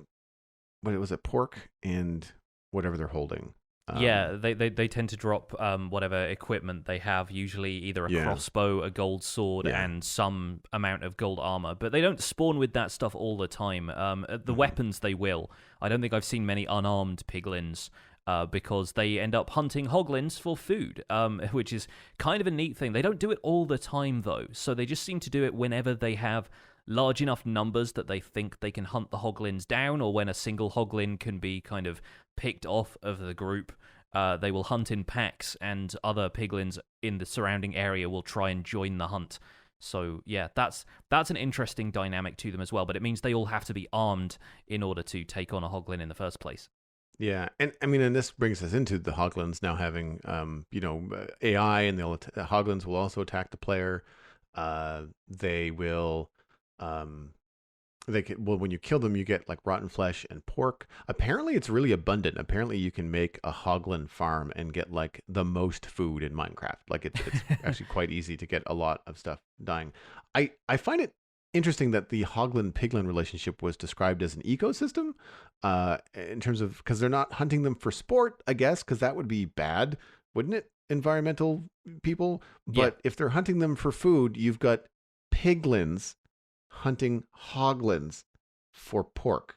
what was it, pork and whatever they're holding. Yeah, they tend to drop whatever equipment they have, usually either a crossbow, a gold sword, and some amount of gold armor. But they don't spawn with that stuff all the time. The weapons they will. I don't think I've seen many unarmed piglins because they end up hunting hoglins for food, which is kind of a neat thing. They don't do it all the time, though, so they just seem to do it whenever they have large enough numbers that they think they can hunt the hoglins down, or when a single hoglin can be kind of picked off of the group, they will hunt in packs, and other piglins in the surrounding area will try and join the hunt. So yeah, that's an interesting dynamic to them as well, but it means they all have to be armed in order to take on a hoglin in the first place. Yeah, and I mean, and this brings us into the Hoglins now having, AI, and the Hoglins will also attack the player. They will, when you kill them, you get like rotten flesh and pork. Apparently, it's really abundant. Apparently, you can make a Hoglin farm and get like the most food in Minecraft. Like it's actually quite easy to get a lot of stuff dying. I find it interesting that the Hoglin Piglin relationship was described as an ecosystem, in terms of, because they're not hunting them for sport, I guess, because that would be bad, wouldn't it? Environmental people. But if they're hunting them for food, you've got piglins hunting hoglins for pork.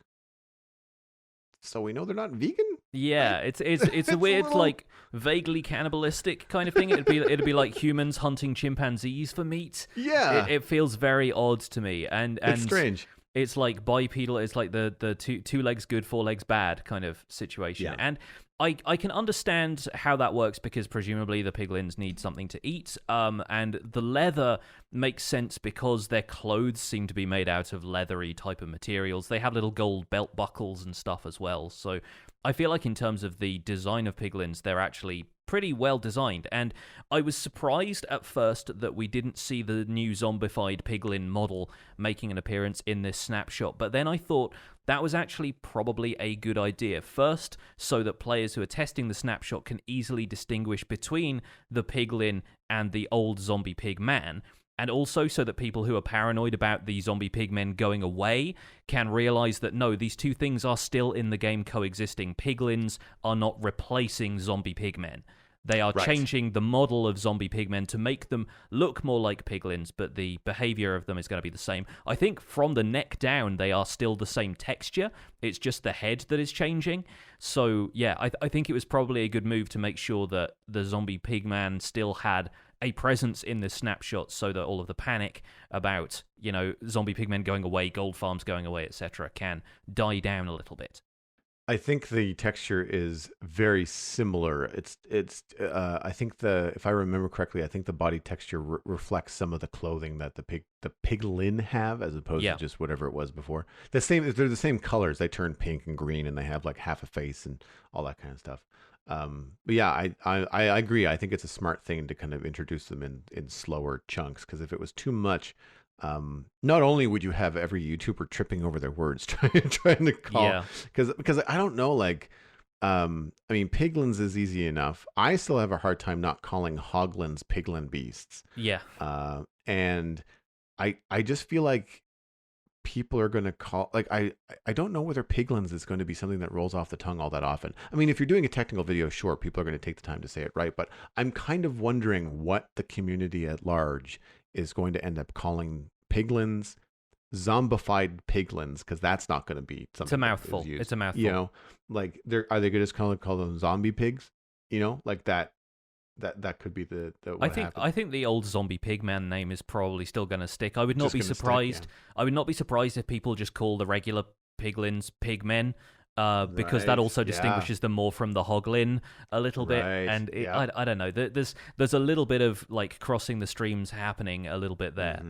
So we know they're not vegan. Yeah, it's a weird, like vaguely cannibalistic kind of thing. It'd be like humans hunting chimpanzees for meat. Yeah, it feels very odd to me, and it's strange. It's like bipedal. It's like the two legs good, four legs bad kind of situation. Yeah. And I can understand how that works because presumably the piglins need something to eat. And the leather makes sense because their clothes seem to be made out of leathery type of materials. They have little gold belt buckles and stuff as well. So I feel like in terms of the design of piglins, they're actually pretty well designed. And I was surprised at first that we didn't see the new zombified piglin model making an appearance in this snapshot. But then I thought that was actually probably a good idea. First, so that players who are testing the snapshot can easily distinguish between the piglin and the old zombie pig man. And also so that people who are paranoid about the zombie pigmen going away can realize that no, these two things are still in the game coexisting. Piglins are not replacing zombie pigmen. They are changing the model of zombie pigmen to make them look more like piglins, but the behavior of them is going to be the same. I think from the neck down, they are still the same texture. It's just the head that is changing. So, yeah, I think it was probably a good move to make sure that the zombie pigman still had a presence in this snapshot so that all of the panic about, zombie pigmen going away, gold farms going away, etc. can die down a little bit. I think the texture is very similar. It's I think if I remember correctly, I think the body texture reflects some of the clothing that the piglin have, as opposed to just whatever it was before. They're the same colors. They turn pink and green, and they have like half a face and all that kind of stuff. But yeah, I agree. I think it's a smart thing to kind of introduce them in slower chunks, because if it was too much, not only would you have every YouTuber tripping over their words trying to call, because I don't know, like, I mean, piglins is easy enough. I still have a hard time not calling hoglins piglin beasts. Yeah. And I just feel like people are going to call, like, I don't know whether piglins is going to be something that rolls off the tongue all that often. I mean, if you're doing a technical video, sure, people are going to take the time to say it right, but I'm kind of wondering what the community at large is going to end up calling piglins, zombified piglins, because that's not going to be something. It's a mouthful. It's a mouthful. Like, are they going to just call them zombie pigs? Like that could be the I think the old zombie pigman name is probably still going to stick. I would not be surprised. I would not be surprised if people just call the regular piglins pigmen. Because that also distinguishes them more from the Hoglin a little bit, and I don't know. There's a little bit of like crossing the streams happening a little bit there.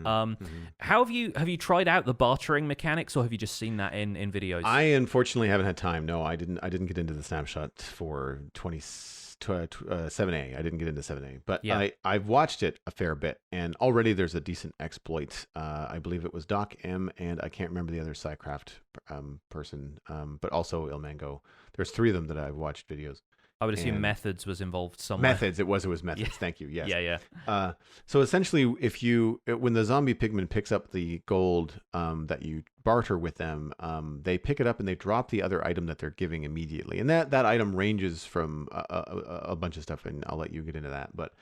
How have you tried out the bartering mechanics, or have you just seen that in videos? I unfortunately haven't had time. No, I didn't get into the snapshot for 7A. I didn't get into 7A, but I've watched it a fair bit, and already there's a decent exploit. I believe it was Doc M, and I can't remember the other SciCraft person, but also Ilmango. There's three of them that I've watched videos. I would assume Methods was involved somewhere. Methods, it was Methods. Yeah. Thank you. Yes. Yeah. So essentially, when the zombie pigman picks up the gold that you barter with them, they pick it up and they drop the other item that they're giving immediately, and that item ranges from a bunch of stuff, and I'll let you get into that. But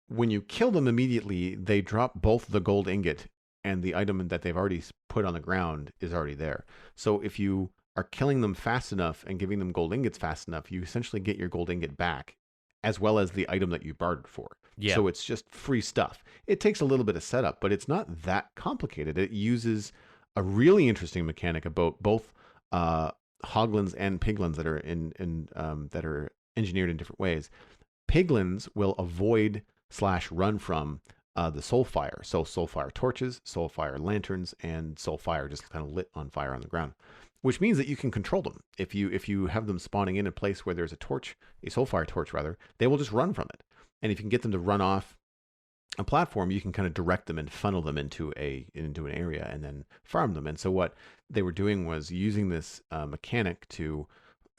when you kill them immediately, they drop both the gold ingot and the item that they've already put on the ground is already there. So if you are killing them fast enough and giving them gold ingots fast enough, you essentially get your gold ingot back, as well as the item that you bartered for. Yeah. So it's just free stuff. It takes a little bit of setup, but it's not that complicated. It uses a really interesting mechanic about both hoglins and piglins that are that are engineered in different ways. Piglins will avoid / run from the soul fire. So soul fire torches, soul fire lanterns, and soul fire just kind of lit on fire on the ground, which means that you can control them. If you have them spawning in a place where there's a soul fire torch rather, they will just run from it. And if you can get them to run off a platform, you can kind of direct them and funnel them into an area and then farm them. And so what they were doing was using this mechanic to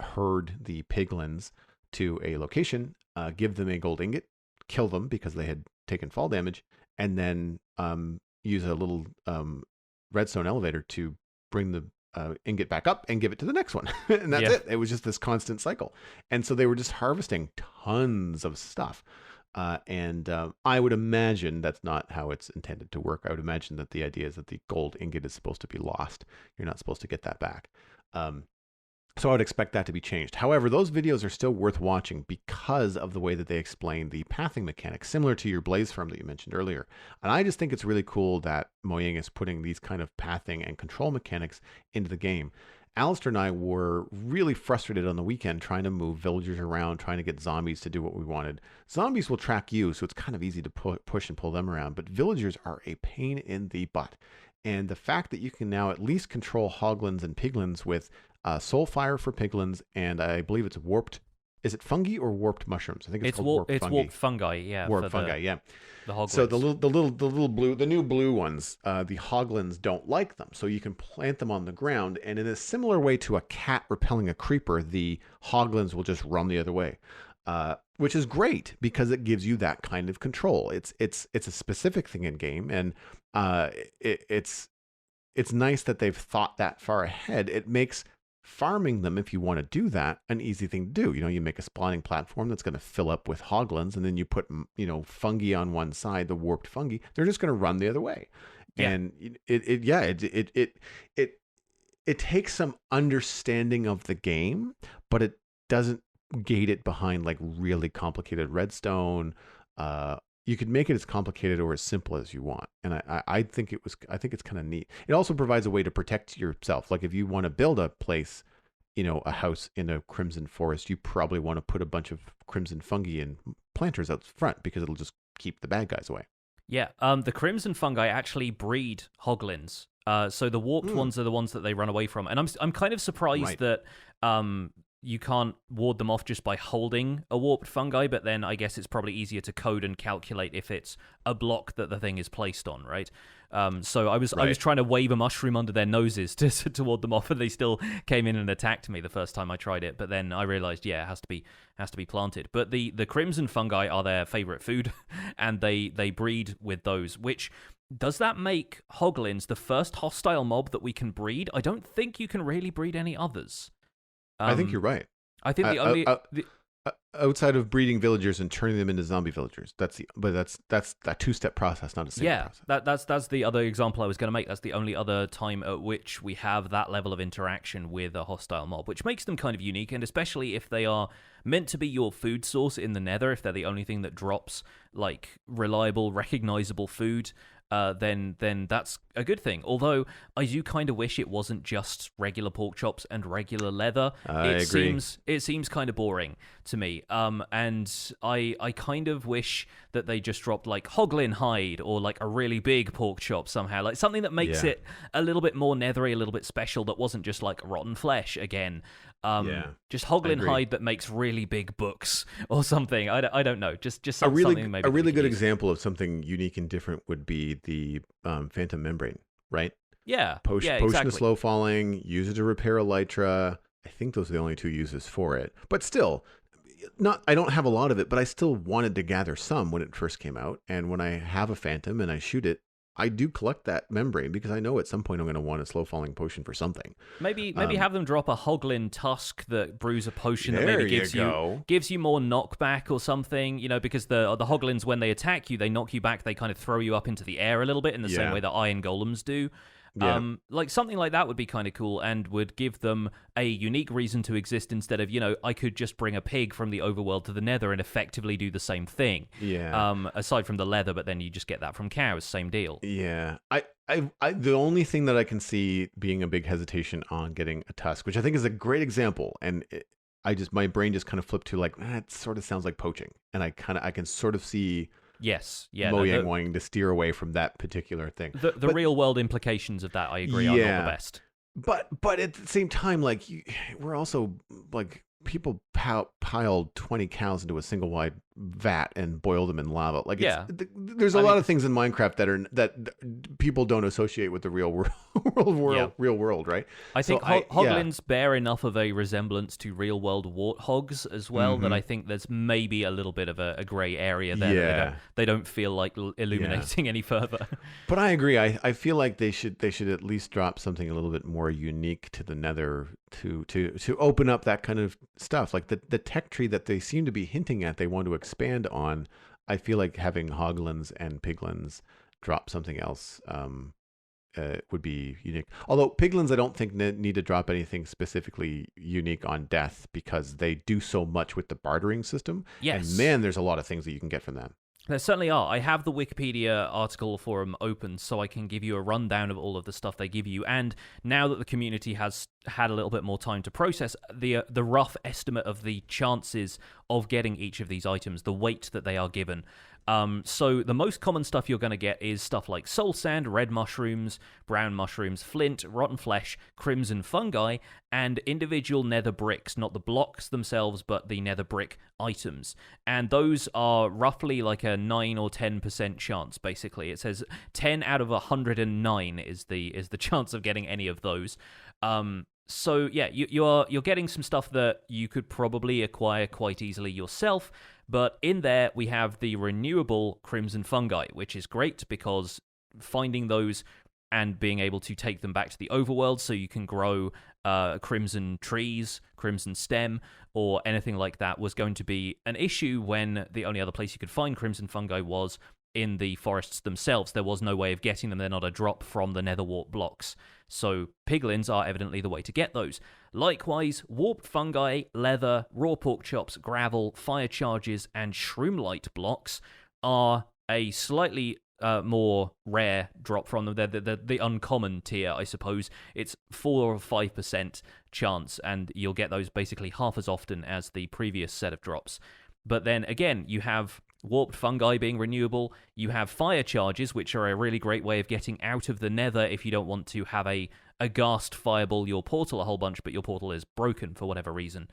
herd the piglins to a location, give them a gold ingot, kill them because they had taken fall damage, and then use a little redstone elevator to bring the ingot back up and give it to the next one. And that's it. It was just this constant cycle. And so they were just harvesting tons of stuff. And I would imagine that's not how it's intended to work. I would imagine that the idea is that the gold ingot is supposed to be lost. You're not supposed to get that back. So I would expect that to be changed. However, those videos are still worth watching because of the way that they explain the pathing mechanics, similar to your Blaze Farm that you mentioned earlier. And I just think it's really cool that Mojang is putting these kind of pathing and control mechanics into the game. Alistair and I were really frustrated on the weekend trying to move villagers around, trying to get zombies to do what we wanted. Zombies will track you, so it's kind of easy to push and pull them around, but villagers are a pain in the butt. And the fact that you can now at least control Hoglins and Piglins with Soulfire for Piglins, and I believe it's warped. Is it fungi or warped mushrooms? I think it's called warped fungi. It's warped fungi, yeah. Warped fungi, yeah. The Hoglins. So the little blue, the new blue ones, the Hoglins don't like them. So you can plant them on the ground, and in a similar way to a cat repelling a creeper, the Hoglins will just run the other way. Which is great because it gives you that kind of control. It's a specific thing in game, and it's nice that they've thought that far ahead. It makes farming them, if you want to do that, an easy thing to do. You make a spawning platform that's going to fill up with Hoglins, and then you put fungi on one side, the warped fungi. They're just going to run the other way, and it takes some understanding of the game, but it doesn't gate it behind like really complicated redstone. You could make it as complicated or as simple as you want, and I think it's kind of neat. It also provides a way to protect yourself. Like if you want to build a place, a house in a crimson forest, you probably want to put a bunch of crimson fungi and planters out front because it'll just keep the bad guys away. Yeah, the crimson fungi actually breed Hoglins. So the warped ones are the ones that they run away from, and I'm kind of surprised that you can't ward them off just by holding a warped fungi, but then I guess it's probably easier to code and calculate if it's a block that the thing is placed on, right? So I was trying to wave a mushroom under their noses to ward them off, and they still came in and attacked me the first time I tried it. But then I realized, it has to be planted. But the crimson fungi are their favorite food, and they breed with those. Which does that make Hoglins the first hostile mob that we can breed? I don't think you can really breed any others. I think you're right. I think the only outside of breeding villagers and turning them into zombie villagers, that's that two-step process, not a single process. That's the other example I was going to make. That's the only other time at which we have that level of interaction with a hostile mob, which makes them kind of unique, and especially if they are meant to be your food source in the Nether, if they're the only thing that drops like reliable, recognizable food. Then that's a good thing. Although I do kind of wish it wasn't just regular pork chops and regular leather. I agree. It seems kind of boring to me. And I kind of wish that they just dropped like Hoglin hide or like a really big pork chop somehow, like something that makes it a little bit more nethery, a little bit special, that wasn't just like rotten flesh again. Just Hoglin hide that makes really big books or something. I don't know. Just something maybe. A really good example of something unique and different would be the Phantom Membrane, right? Yeah. Potion exactly. of slow falling, use it to repair elytra. I think those are the only two uses for it. But still, I don't have a lot of it, but I still wanted to gather some when it first came out. And when I have a Phantom and I shoot it, I do collect that membrane because I know at some point I'm going to want a slow falling potion for something. Maybe have them drop a Hoglin tusk that brews a potion that maybe gives you more knockback or something. Because the Hoglins, when they attack you, they knock you back. They kind of throw you up into the air a little bit in the same way that iron golems do. Like something like that would be kind of cool and would give them a unique reason to exist instead of, I could just bring a pig from the overworld to the Nether and effectively do the same thing. Aside from the leather, but then you just get that from cows, same deal. Yeah. The only thing that I can see being a big hesitation on getting a tusk, which I think is a great example, and my brain just kind of flipped to like, it sort of sounds like poaching, and I can sort of see Mojang wanting to steer away from that particular thing. The real world implications of that, I agree, are not the best. But at the same time, like we're also like people piled 20 cows into a single wide vat and boiled them in lava. Like there's a lot of things in Minecraft that people don't associate with the real world, right? I think Hoglins bear enough of a resemblance to real world warthogs as well that I think there's maybe a little bit of a gray area there. That they don't feel like illuminating any further. But I agree. I feel like they should at least drop something a little bit more unique to the Nether to open up that kind of stuff. Like the tech tree that they seem to be hinting at they want to expand on. I feel like having Hoglins and Piglins drop something else would be unique. Although Piglins, I don't think need to drop anything specifically unique on death because they do so much with the bartering system. Yes. And man, there's a lot of things that you can get from that. There certainly are. I have the Wikipedia article forum open so I can give you a rundown of all of the stuff they give you. And now that the community has had a little bit more time to process the rough estimate of the chances of getting each of these items, the weight that they are given. So the most common stuff you're going to get is stuff like soul sand, red mushrooms, brown mushrooms, flint, rotten flesh, crimson fungi, and individual nether bricks, not the blocks themselves, but the nether brick items. And those are roughly like a 9 or 10% chance, basically. It says 10 out of 109 is the chance of getting any of those. So yeah, you're getting some stuff that you could probably acquire quite easily yourself. But in there, we have the renewable crimson fungi, which is great because finding those and being able to take them back to the overworld so you can grow crimson trees, crimson stem, or anything like that was going to be an issue when the only other place you could find crimson fungi was in the forests themselves. There was no way of getting them. They're not a drop from the nether wart blocks. So piglins are evidently the way to get those. Likewise, warped fungi, leather, raw pork chops, gravel, fire charges, and shroomlight blocks are a slightly more rare drop from them. They're the uncommon tier, I suppose. It's 4 or 5% chance, and you'll get those basically half as often as the previous set of drops. But then again, you have warped fungi being renewable. You have fire charges, which are a really great way of getting out of the nether if you don't want to have a ghast fireball your portal a whole bunch, but your portal is broken for whatever reason.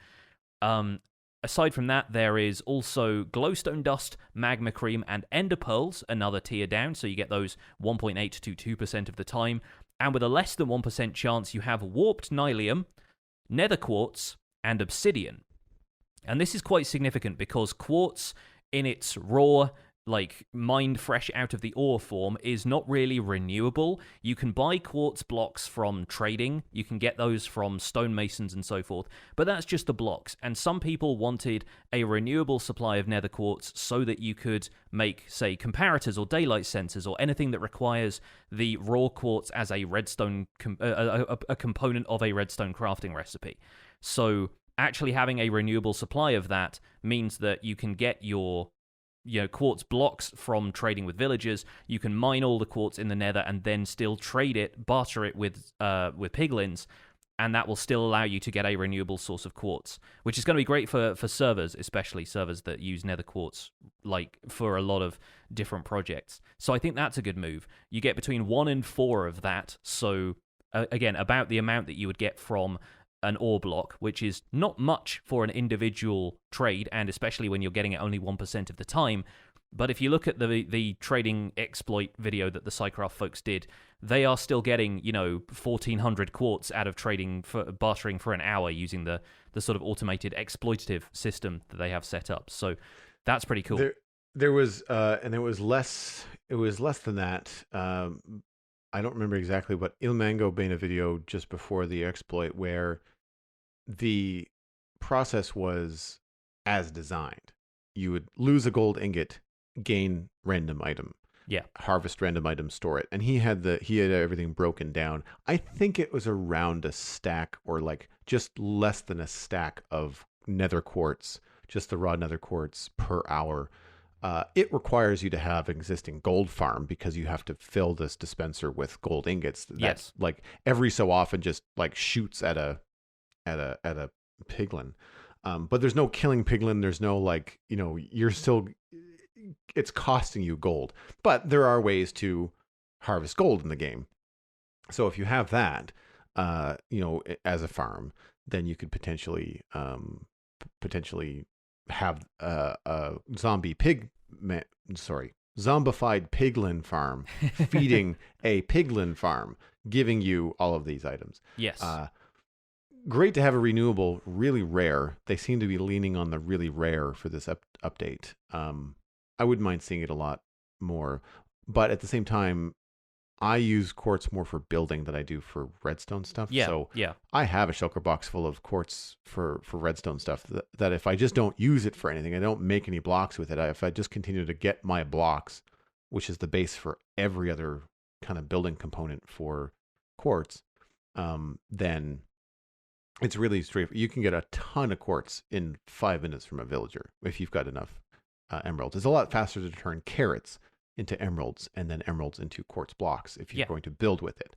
Aside from that, there is also glowstone dust, magma cream, and ender pearls, another tier down, so you get those 1.8 to 2% of the time. And with a less than 1% chance, you have warped nylium, nether quartz, and obsidian. And this is quite significant because quartz in its raw, like mined fresh out of the ore form, is not really renewable. You can buy quartz blocks from trading. You can get those from stonemasons and so forth, but that's just the blocks. And some people wanted a renewable supply of nether quartz so that you could make, say, comparators or daylight sensors or anything that requires the raw quartz as a redstone, a component of a redstone crafting recipe. So actually having a renewable supply of that means that you can get your quartz blocks from trading with villagers. You can mine all the quartz in the nether and then still trade it, barter it with piglins, and that will still allow you to get a renewable source of quartz, which is going to be great for servers, especially servers that use nether quartz like for a lot of different projects. So I think that's a good move. You get between 1 and 4 of that, so again, about the amount that you would get from an ore block, which is not much for an individual trade, and especially when you're getting it only 1% of the time. But if you look at the trading exploit video that the Psycraft folks did, they are still getting 1,400 quartz out of trading for bartering for an hour using the sort of automated exploitative system that they have set up. So that's pretty cool. There was and it was less. It was less than that. I don't remember exactly, but Ilmango made a video just before the exploit where the process was as designed. You would lose a gold ingot, gain random item. Yeah. Harvest random item, store it. And he had everything broken down. I think it was around a stack or like just less than a stack of nether quartz, just the raw nether quartz per hour. It requires you to have an existing gold farm because you have to fill this dispenser with gold ingots. That's like every so often just like shoots at a piglin. But there's no killing piglin. There's no you're still, it's costing you gold. But there are ways to harvest gold in the game. So if you have that, as a farm, then you could potentially have a zombified piglin farm feeding a piglin farm, giving you all of these items. Yes. Great to have a renewable, really rare. They seem to be leaning on the really rare for this update. I wouldn't mind seeing it a lot more, but at the same time, I use quartz more for building than I do for redstone stuff. Yeah, so yeah. I have a shulker box full of quartz for redstone stuff that if I just don't use it for anything, I don't make any blocks with it. If I just continue to get my blocks, which is the base for every other kind of building component for quartz, then it's really straightforward. You can get a ton of quartz in 5 minutes from a villager if you've got enough emeralds. It's a lot faster to turn carrots into emeralds and then emeralds into quartz blocks if you're going to build with it.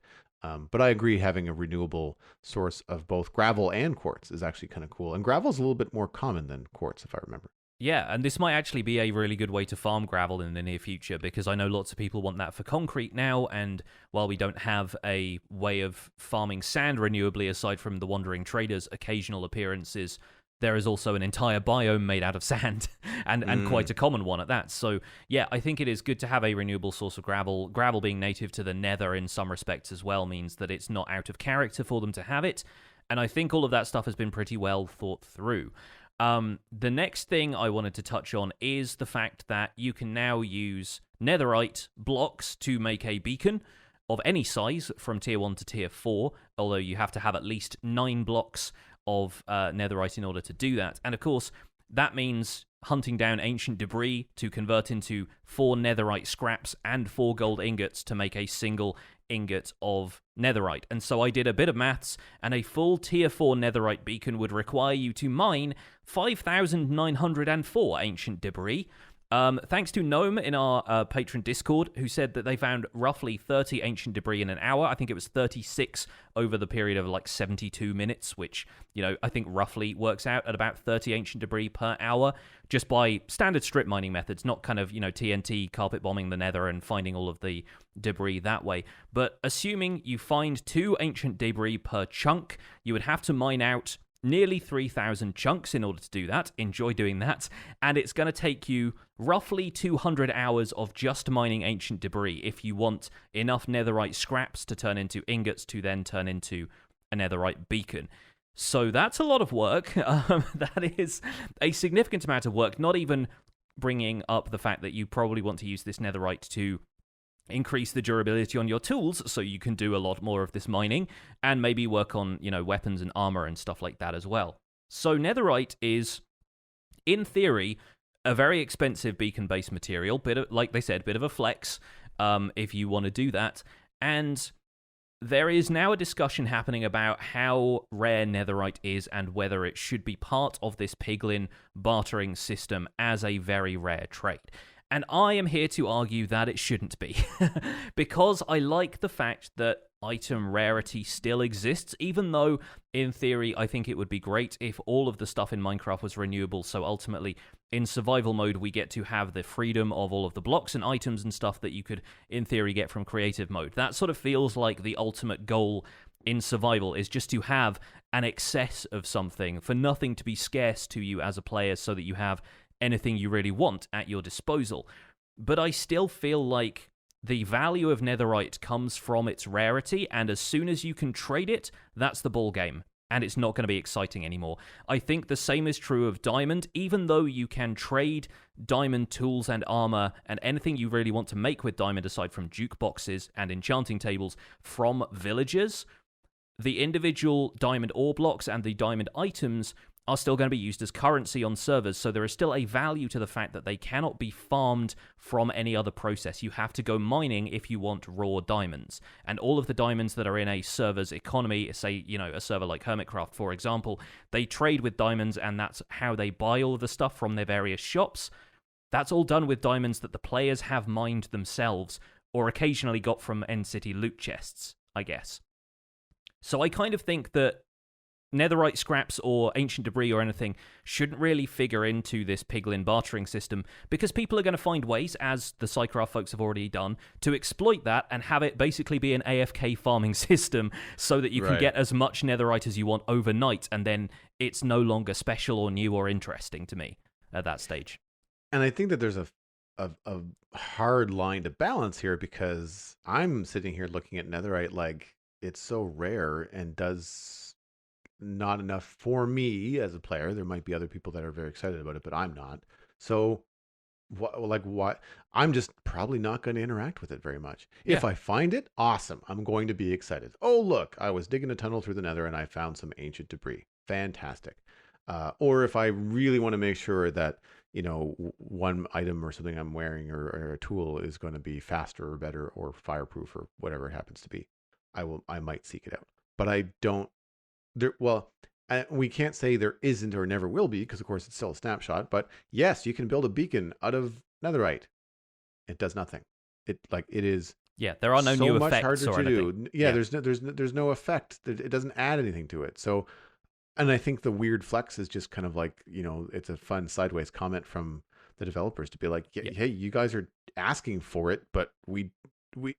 But I agree, having a renewable source of both gravel and quartz is actually kind of cool. And gravel is a little bit more common than quartz, if I remember. Yeah, and this might actually be a really good way to farm gravel in the near future, because I know lots of people want that for concrete now, and while we don't have a way of farming sand renewably aside from the wandering traders' occasional appearances, there is also an entire biome made out of sand, and quite a common one at that. So yeah, I think it is good to have a renewable source of gravel. Gravel being native to the Nether in some respects as well means that it's not out of character for them to have it, and I think all of that stuff has been pretty well thought through. The next thing I wanted to touch on is the fact that you can now use Netherite blocks to make a beacon of any size from tier 1 to tier 4, although you have to have at least 9 blocks of Netherite in order to do that. And of course, that means hunting down ancient debris to convert into 4 Netherite scraps and 4 gold ingots to make a single ingot of Netherite. And so I did a bit of maths, and a full tier 4 Netherite beacon would require you to mine 5,904 ancient debris. Thanks to Gnome in our patron Discord, who said that they found roughly 30 ancient debris in an hour. I think it was 36 over the period of like 72 minutes, which, I think roughly works out at about 30 ancient debris per hour, just by standard strip mining methods, not kind of, TNT carpet bombing the Nether and finding all of the debris that way. But assuming you find 2 ancient debris per chunk, you would have to mine out nearly 3,000 chunks in order to do that. Enjoy doing that. And it's going to take you roughly 200 hours of just mining ancient debris if you want enough netherite scraps to turn into ingots to then turn into a netherite beacon. So that's a lot of work. That is a significant amount of work, not even bringing up the fact that you probably want to use this netherite to increase the durability on your tools so you can do a lot more of this mining and maybe work on, weapons and armor and stuff like that as well. So netherite is, in theory, a very expensive beacon-based material, like they said, bit of a flex if you want to do that. And there is now a discussion happening about how rare netherite is and whether it should be part of this Piglin bartering system as a very rare trait. And I am here to argue that it shouldn't be, because I like the fact that item rarity still exists, even though, in theory, I think it would be great if all of the stuff in Minecraft was renewable, so ultimately, in survival mode, we get to have the freedom of all of the blocks and items and stuff that you could, in theory, get from creative mode. That sort of feels like the ultimate goal in survival, is just to have an excess of something, for nothing to be scarce to you as a player, so that you have anything you really want at your disposal. But I still feel like the value of netherite comes from its rarity, and as soon as you can trade it, that's the ball game, and it's not going to be exciting anymore. I think the same is true of diamond. Even though you can trade diamond tools and armor and anything you really want to make with diamond aside from jukeboxes and enchanting tables from villagers, the individual diamond ore blocks and the diamond items are still going to be used as currency on servers, so there is still a value to the fact that they cannot be farmed from any other process. You have to go mining if you want raw diamonds. And all of the diamonds that are in a server's economy, say, a server like Hermitcraft, for example, they trade with diamonds, and that's how they buy all of the stuff from their various shops. That's all done with diamonds that the players have mined themselves, or occasionally got from End City loot chests, I guess. So I kind of think that netherite scraps or ancient debris or anything shouldn't really figure into this Piglin bartering system, because people are going to find ways, as the Psycraft folks have already done, to exploit that and have it basically be an AFK farming system so that you can get as much netherite as you want overnight, and then it's no longer special or new or interesting to me at that stage. And I think that there's a hard line to balance here, because I'm sitting here looking at netherite like it's so rare and does not enough for me as a player. There might be other people that are very excited about it, but I'm not. So what? I'm just probably not going to interact with it very much. Yeah. If I find it, awesome. I'm going to be excited. Oh, look, I was digging a tunnel through the Nether and I found some ancient debris. Fantastic. Or if I really want to make sure that, one item or something I'm wearing or a tool is going to be faster or better or fireproof or whatever it happens to be, I might seek it out. But I don't there. Well, we can't say there isn't or never will be because of course it's still a snapshot. But yes, you can build a beacon out of netherite. It does nothing. It is Yeah, there are no so new much effects harder or to anything. do. Yeah, there's no effect. It doesn't add anything to it. So, and I think the weird flex is just kind of like, it's a fun sideways comment from the developers to be like, yeah, Yeah, hey, you guys are asking for it, but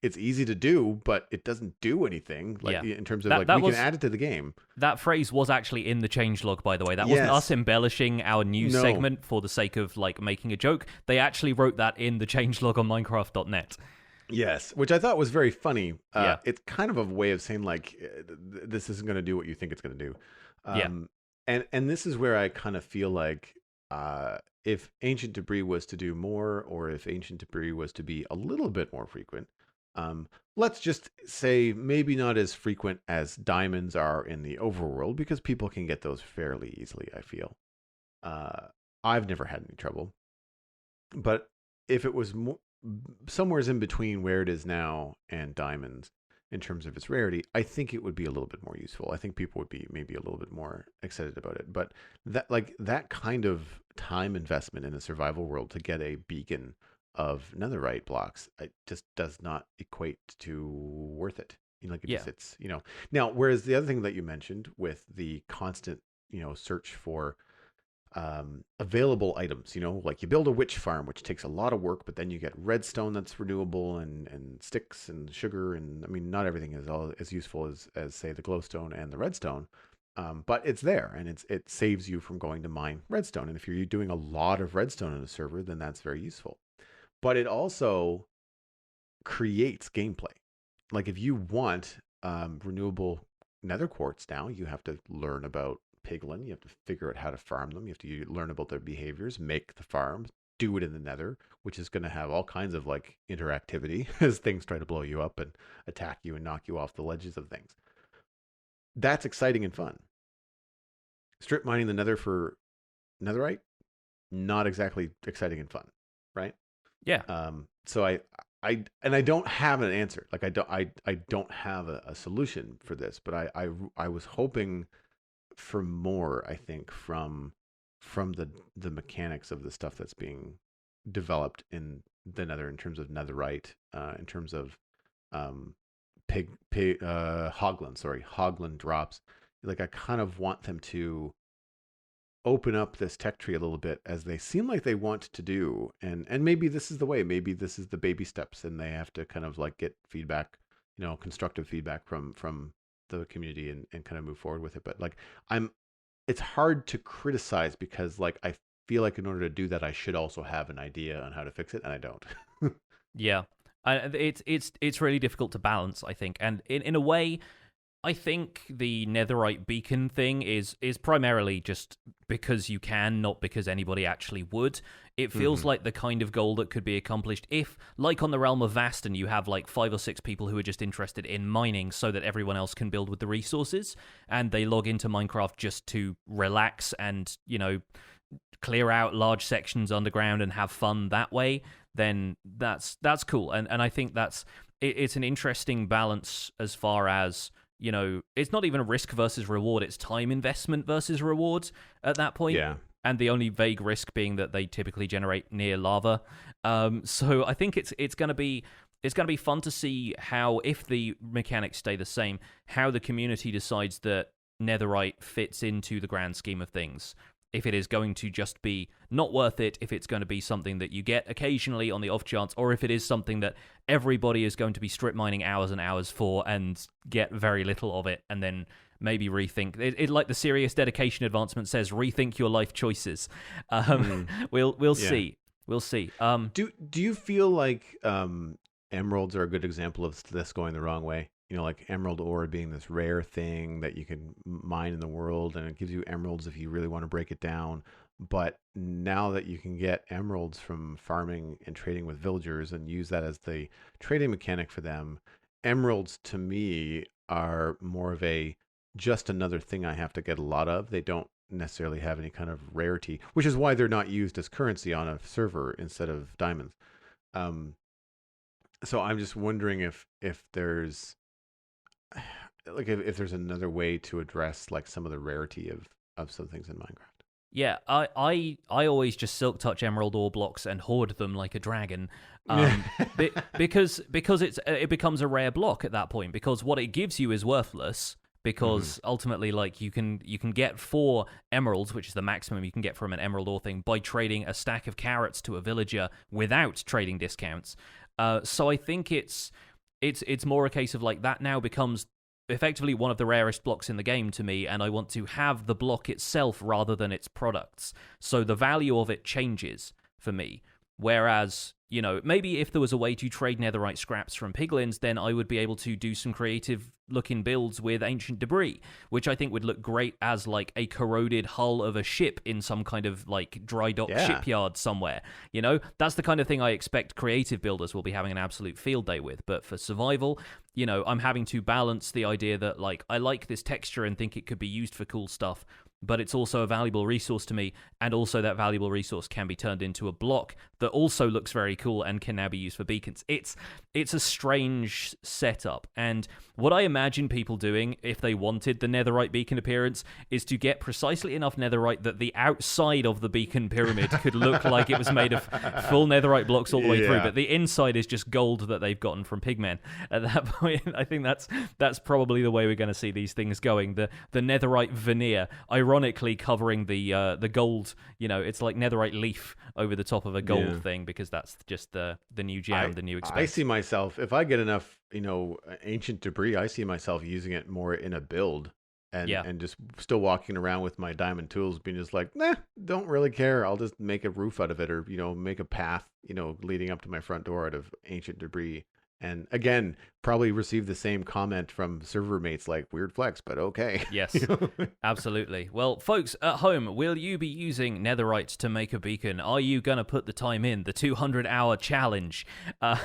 it's easy to do, but it doesn't do anything. Like yeah. in terms of That like that we can was add it to the game. that phrase was actually in the changelog, by the way. That wasn't us Yes. embellishing our news No. segment for the sake of like making a joke. They actually wrote that in the changelog on Minecraft.net. Yes, which I thought was very funny. Yeah, It's kind of a way of saying like this isn't going to do what you think it's going to do, yeah, um, and this is where I kind of feel like if ancient debris was to do more, or if ancient debris was to be a little bit more frequent, um, let's just say maybe not as frequent as diamonds are in the overworld because people can get those fairly easily. I feel uh, I've never had any trouble, but if it was somewhere's in between where it is now and diamonds in terms of its rarity, I think it would be a little bit more useful. I think people would be maybe a little bit more excited about it. But that kind of time investment in a survival world to get a beacon of netherite blocks, it just does not equate to worth it. Like it yeah, just now. Whereas the other thing that you mentioned with the constant search for available items. Like you build a witch farm, which takes a lot of work, but then you get redstone that's renewable and sticks and sugar. And I mean, not everything is all as useful as say the glowstone and the redstone. But it's there and it saves you from going to mine redstone. And if you're doing a lot of redstone in a server, then that's very useful. But it also creates gameplay. Like if you want renewable nether quartz now, you have to learn about piglin. You have to figure out how to farm them. You have to learn about their behaviors, make the farms, do it in the nether, which is going to have all kinds of like interactivity as things try to blow you up and attack you and knock you off the ledges of things. That's exciting and fun. Strip mining the nether for netherite, not exactly exciting and fun, right? yeah. So I don't have an answer. Like I don't have a solution for this, but I was hoping for more, I think, from the mechanics of the stuff that's being developed in the nether in terms of netherite, in terms of um hoglin drops. Like I kind of want them to open up this tech tree a little bit as they seem like they want to do, and maybe this is the way, maybe this is the baby steps and they have to kind of like get feedback, constructive feedback from the community and kind of move forward with it. But like I'm it's hard to criticize because like I feel like in order to do that I should also have an idea on how to fix it, and I don't. Yeah, it's really difficult to balance, I think, and in a way, I think the netherite beacon thing is primarily just because you can, not because anybody actually would. It feels Hmm. like the kind of goal that could be accomplished if, like on the Realm of Vaston, you have like 5 or 6 people who are just interested in mining so that everyone else can build with the resources, and they log into Minecraft just to relax and, clear out large sections underground and have fun that way, then that's cool. And I think it's an interesting balance as far as, it's not even a risk versus reward, it's time investment versus reward at that point. Yeah. And the only vague risk being that they typically generate near lava. So I think it's going to be fun to see how, if the mechanics stay the same, how the community decides that netherite fits into the grand scheme of things. If it is going to just be not worth it, if it's going to be something that you get occasionally on the off chance, or if it is something that everybody is going to be strip mining hours and hours for and get very little of it, and then maybe rethink it. Like the serious dedication advancement says, rethink your life choices. We'll Yeah. see. We'll see. Do you feel like emeralds are a good example of this going the wrong way? Like emerald ore being this rare thing that you can mine in the world, and it gives you emeralds if you really want to break it down. But now that you can get emeralds from farming and trading with villagers and use that as the trading mechanic for them, emeralds to me are more of a just another thing I have to get a lot of. They don't necessarily have any kind of rarity, which is why they're not used as currency on a server instead of diamonds. So I'm just wondering if there's like if there's another way to address like some of the rarity of some things in Minecraft. Yeah, I always just silk touch emerald ore blocks and hoard them like a dragon, because it becomes a rare block at that point, because what it gives you is worthless. Because ultimately, like you can get 4 emeralds, which is the maximum you can get from an emerald ore thing, by trading a stack of carrots to a villager without trading discounts. So I think it's more a case of like that now becomes effectively one of the rarest blocks in the game to me, and I want to have the block itself rather than its products. So the value of it changes for me. Whereas, you know, maybe if there was a way to trade netherite scraps from piglins, then I would be able to do some creative looking builds with ancient debris, which I think would look great as like a corroded hull of a ship in some kind of like dry dock shipyard somewhere. You know, that's the kind of thing I expect creative builders will be having an absolute field day with. But for survival, you know, I'm having to balance the idea that like I like this texture and think it could be used for cool stuff, but it's also a valuable resource to me, and also that valuable resource can be turned into a block that also looks very cool and can now be used for beacons. It's a strange setup, and what I imagine people doing if they wanted the netherite beacon appearance is to get precisely enough netherite that the outside of the beacon pyramid could look like it was made of full netherite blocks all the way through, but the inside is just gold that they've gotten from pigmen. At that point, I think that's probably the way we're going to see these things going. The netherite veneer, ironically covering the gold, you know, it's like netherite leaf over the top of a gold thing, because that's just the new gem, the new expense. I see myself, if I get enough, you know, ancient debris, I see myself using it more in a build and just still walking around with my diamond tools being just like, nah, don't really care. I'll just make a roof out of it, or, you know, make a path, you know, leading up to my front door out of ancient debris. And again, probably receive the same comment from server mates like, weird flex, but okay. Yes, absolutely. Well, folks at home, will you be using netherite to make a beacon? Are you going to put the time in, the 200-hour challenge?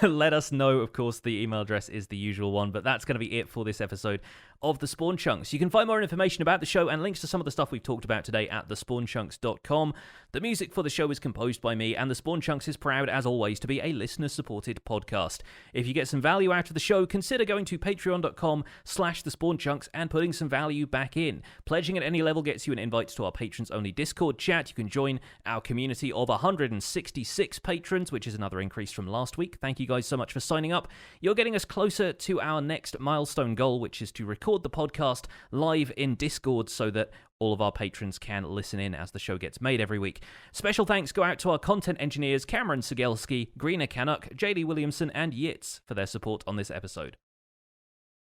Let us know. Of course, the email address is the usual one, but that's going to be it for this episode of The Spawn Chunks. You can find more information about the show and links to some of the stuff we've talked about today at thespawnchunks.com. The music for the show is composed by me, and The Spawn Chunks is proud, as always, to be a listener-supported podcast. If you get some value out of the show, consider going to patreon.com/thespawnchunks and putting some value back in. Pledging at any level gets you an invite to our patrons-only Discord chat. You can join our community of 166 patrons, which is another increase from last week. Thank you guys so much for signing up. You're getting us closer to our next milestone goal, which is to record the podcast live in Discord so that all of our patrons can listen in as the show gets made every week. Special thanks go out to our content engineers Cameron Sigelski, Greener Canuck, JD Williamson, and Yitz for their support on this episode.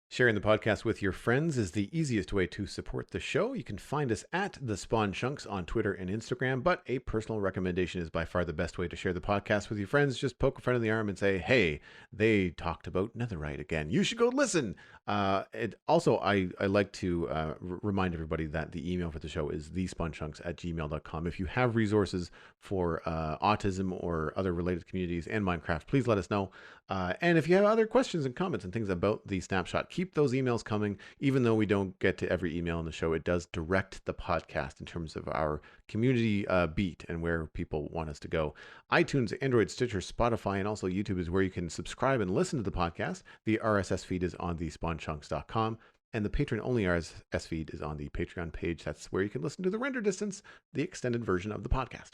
Sharing the podcast with your friends is the easiest way to support the show. You can find us at The Spawn Chunks on Twitter and Instagram, but a personal recommendation is by far the best way to share the podcast with your friends. Just poke a friend in the arm and say, hey, they talked about netherite again. You should go listen. Also, I like to remind everybody that the email for the show is thespawnchunks@gmail.com. If you have resources for autism or other related communities and Minecraft, please let us know. And if you have other questions and comments and things about the Snapshot, keep those emails coming. Even though we don't get to every email on the show, it does direct the podcast in terms of our community beat and where people want us to go. iTunes, Android, Stitcher, Spotify, and also YouTube is where you can subscribe and listen to the podcast. The RSS feed is on thespawnchunks.com, and the patron-only RSS feed is on the Patreon page. That's where you can listen to the render distance, the extended version of the podcast.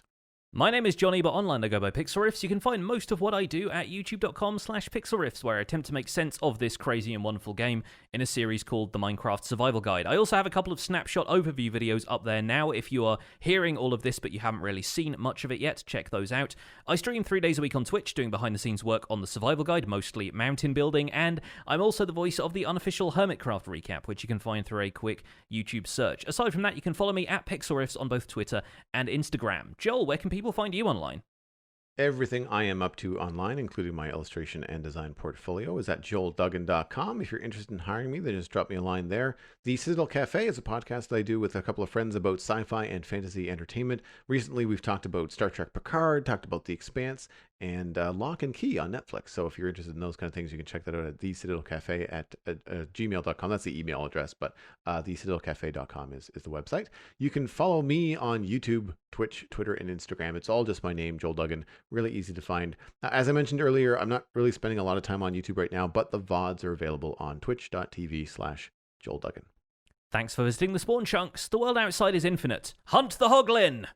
My name is Jonny, but online I go by Pixelriffs. You can find most of what I do at youtube.com/pixelriffs, where I attempt to make sense of this crazy and wonderful game in a series called the Minecraft Survival Guide. I also have a couple of Snapshot overview videos up there now. If you are hearing all of this but you haven't really seen much of it yet, check those out. I stream 3 days a week on Twitch doing behind-the-scenes work on the Survival Guide, mostly mountain building, and I'm also the voice of the unofficial Hermitcraft recap, which you can find through a quick YouTube search. Aside from that, you can follow me at Pixelriffs on both Twitter and Instagram. Joel, where can people find you online? Everything I am up to online, including my illustration and design portfolio, is at joelduggan.com. If you're interested in hiring me, then just drop me a line there. The Citadel Cafe is a podcast that I do with a couple of friends about sci-fi and fantasy entertainment. Recently, we've talked about Star Trek Picard, talked about The Expanse, and Lock and Key on Netflix. So if you're interested in those kind of things, you can check that out at thecitadelcafe at gmail.com. That's the email address, but thecitadelcafe.com is the website. You can follow me on YouTube, Twitch, Twitter, and Instagram. It's all just my name, Joel Duggan. Really easy to find. As I mentioned earlier, I'm not really spending a lot of time on YouTube right now, but the VODs are available on twitch.tv/Joel Duggan. Thanks for visiting the Spawn Chunks. The world outside is infinite. Hunt the Hoglin!